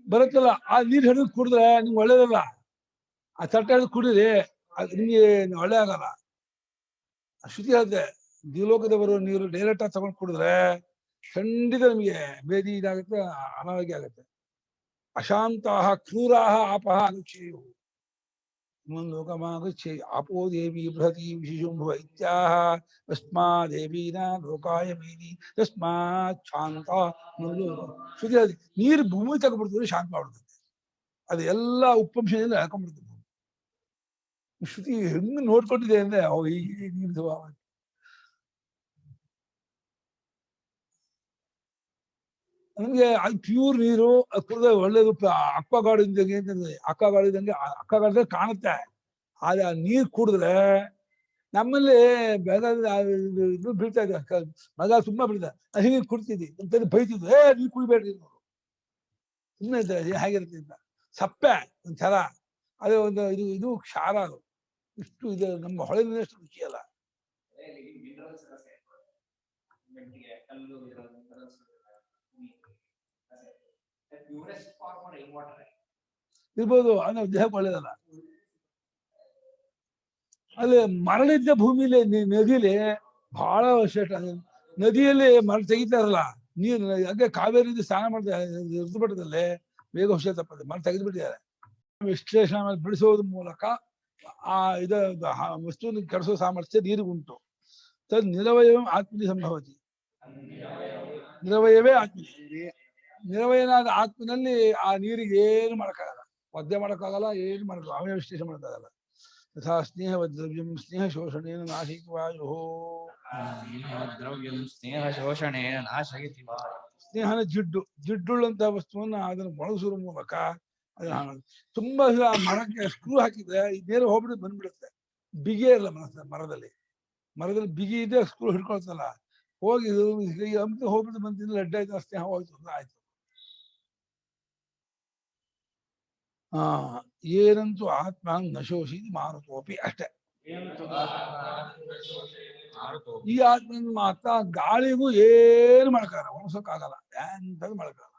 ಬರುತ್ತಲ್ಲ, ಆ ನೀರು ಹಿಡಿದು ಕುಡಿದ್ರೆ ನಿಮ್ಗೆ ಒಳ್ಳೇದಲ್ಲ. ಆ ತಟ್ಟೆ ಹಿಡಿದು ಕುಡಿರಿ, ಅದು ನಿಮ್ಗೆ ಒಳ್ಳೆ ಆಗಲ್ಲ. ಶ್ರುತಿ ಹೇಳ್ತೆ ದ್ವಿಲೋಕದ ಬರುವ ನೀರು ಡೈರೆಕ್ಟ್ ಆಗಿ ತಗೊಂಡು ಕುಡಿದ್ರೆ ಖಂಡಿತ ನಿಮಗೆ ಬೇದಿ ಇದಾಗುತ್ತೆ, ಅನಾರೋಗ್ಯ ಆಗುತ್ತೆ. ಅಶಾಂತಾಹ ಕ್ರೂರಾಹ ಆಪಹ ಅನುಚ್ಛೇಯು ಲೋಕಮಾಗಚ್ಚೇಯು. ಆಪೋ ದೇವಿ ಬೃಹತಿ ವಿಶಿಶುಂಭುವ ಇತ್ಯಾಹ ತಸ್ಮಾ ದೇವೀನ ಲೋಕಾಯ ಬೀದಿ ತಸ್ಮಾತ್ ಶಾಂತ ಶ್ರುತಿ ಹೇಳ್ತಿ ನೀರು ಭೂಮಿ ತಗೊಂಡ್ಬಿಡ್ತದೆ, ಶಾಂತ ಮಾಡ್ಬಿಡ್ತದೆ. ಅದು ಎಲ್ಲ ಉಪಂಶದಿಂದ ಹಾಕೊಂಡ್ಬಿಡ್ತದೆ. ಶ್ರುತಿ ಹೆಂಗ್ ನೋಡ್ಕೊಂಡಿದೆ ಅಂದ್ರೆ ಈ ನೀರು ನಮ್ಗೆ ಅದು ಪ್ಯೂರ್ ನೀರು ಕುಡಿದ್ರೆ ಒಳ್ಳೇದು. ಅಕ್ವಾಗಾರ್ಡ್ ಇದ್ದಂಗೆ ಅಕ್ವಾಗಾರ್ಡ್ ಕಾಣುತ್ತೆ. ಆದ್ರೆ ಆ ನೀರು ಕುಡಿದ್ರೆ ನಮ್ಮಲ್ಲಿ ಇದು ಬೀಳ್ತಾ ಇದೆ, ಮಗ ತುಂಬಾ ಬೀಳ್ತಾ ಹಿಂಗೆ ಕುಡ್ತಿದ್ವಿ ಅಂತ ಬೈತಿದ್ವಿ. ನೀರು ಕುಡಿಬೇಡ್ರಿ ನೋಡು, ಸುಮ್ಮನೆ ಇದ್ದಾರೆ ಹೇಗಿರುತ್ತೆ ಅಂತ. ಸಪ್ಪೆ ಒಂಥರ ಅದೇ ಒಂದು ಇದು ಕ್ಷಾರ. ಅದು ಇಷ್ಟು ಇದು ನಮ್ಮ ಹೊಳೆನಷ್ಟು ರುಚಿ ಅಲ್ಲ. ಇರ್ಬೋದು, ಅಂದ್ರೆ ದೇಹಕ್ಕೆ ಒಳ್ಳೇದಲ್ಲ. ಅಲ್ಲಿ ಮರಳಿದ್ದ ಭೂಮಿಲಿ ನದಿಲಿ ಬಹಳ ಶ್ರೇಷ್ಠ. ನದಿಯಲ್ಲಿ ಮರಳು ತೆಗಿತಾರಲ್ಲ ನೀರು, ಹಾಗೆ ಕಾವೇರಿ ಸ್ನಾನ ಮಾಡ್ತಾರೆ ಋತುಪಟದಲ್ಲಿ ಬೇಗ ಹುಷಾರ್ ತಪ್ಪದೆ ಮರಳು ತೆಗೆದುಬಿಟ್ಟಿದ್ದಾರೆ. ವಿಶ್ಲೇಷಣೆ ಮಾಡಿ ಬಿಡಿಸೋದ್ರ ಮೂಲಕ ಆ ವಸ್ತುವನ್ನು ಕೆಡಿಸೋ ಸಾಮರ್ಥ್ಯ ನೀರಿಗುಂಟು. ತದ್ ನಿರವಯವೇ ಆತ್ಮನಿ ಸಂಭವತಿ. ನಿರವಯವೇ ಆತ್ಮನಿ. ನಿರವಯನಾದ ಆತ್ಮನಲ್ಲಿ ಆ ನೀರಿಗೆ ಏನು ಮಾಡೋಕ್ಕಾಗಲ್ಲ, ಒದ್ದೆ ಮಾಡೋಕ್ಕಾಗಲ್ಲ, ಏನು ಮಾಡೋದು ಅವೇ ವಿಶ್ಲೇಷಣೆ ಮಾಡೋಕ್ಕಾಗಲ್ಲ. ಯಥಾ ಸ್ನೇಹವದ್ರವ್ಯಂ ಸ್ನೇಹ ಶೋಷಣೇನ ನಾಶಯತಿ ವಾಯು. ಸ್ನೇಹ ಶೋಷಣೇನ ನಾಶಯತಿ ವಾಯು. ಸ್ನೇಹನ ಜಿಡ್ಡುಳ್ಳಂತ ವಸ್ತುವನ್ನ ಅದನ್ನು ಬಳಸುವ ಮೂಲಕ ಅದನ್ನ ತುಂಬಾ ಮರಕ್ಕೆ ಸ್ಕ್ರೂ ಹಾಕಿದ್ರೆ ನೇರ ಹೋಗ್ಬಿಟ್ಟು ಬಂದ್ಬಿಡುತ್ತೆ. ಬಿಗಿ ಇರಲ್ಲ ಮರದಲ್ಲಿ ಬಿಗಿ ಇದೆ, ಸ್ಕ್ರೂ ಹಿಡ್ಕೊಳ್ತಲ್ಲ. ಹೋಗಿ ಅಂತೆ ಹೋಗ್ಬಿಟ್ಟು ಬಂತಿಲ್ಲ ಲಡ್ಡ ಆಯ್ತು ಅಷ್ಟೇ ಹೋಯ್ತು ಅಂದ್ರೆ ಆಯ್ತು. ಏನಂತೂ ಆತ್ಮ ನಶೋಷಿ ಮಾರುತೋಪಿ ಅಷ್ಟೇ. ಈ ಆತ್ಮ ಮಾತ್ರ ಗಾಳಿಗೂ ಏನು ಮಾಡಕ್ಕಾಗಲ್ಲ, ಒಣಸೋಕ್ಕಾಗಲ್ಲ, ಎಂತದ್ದು ಮಾಡಕ್ಕಾಗಲ್ಲ.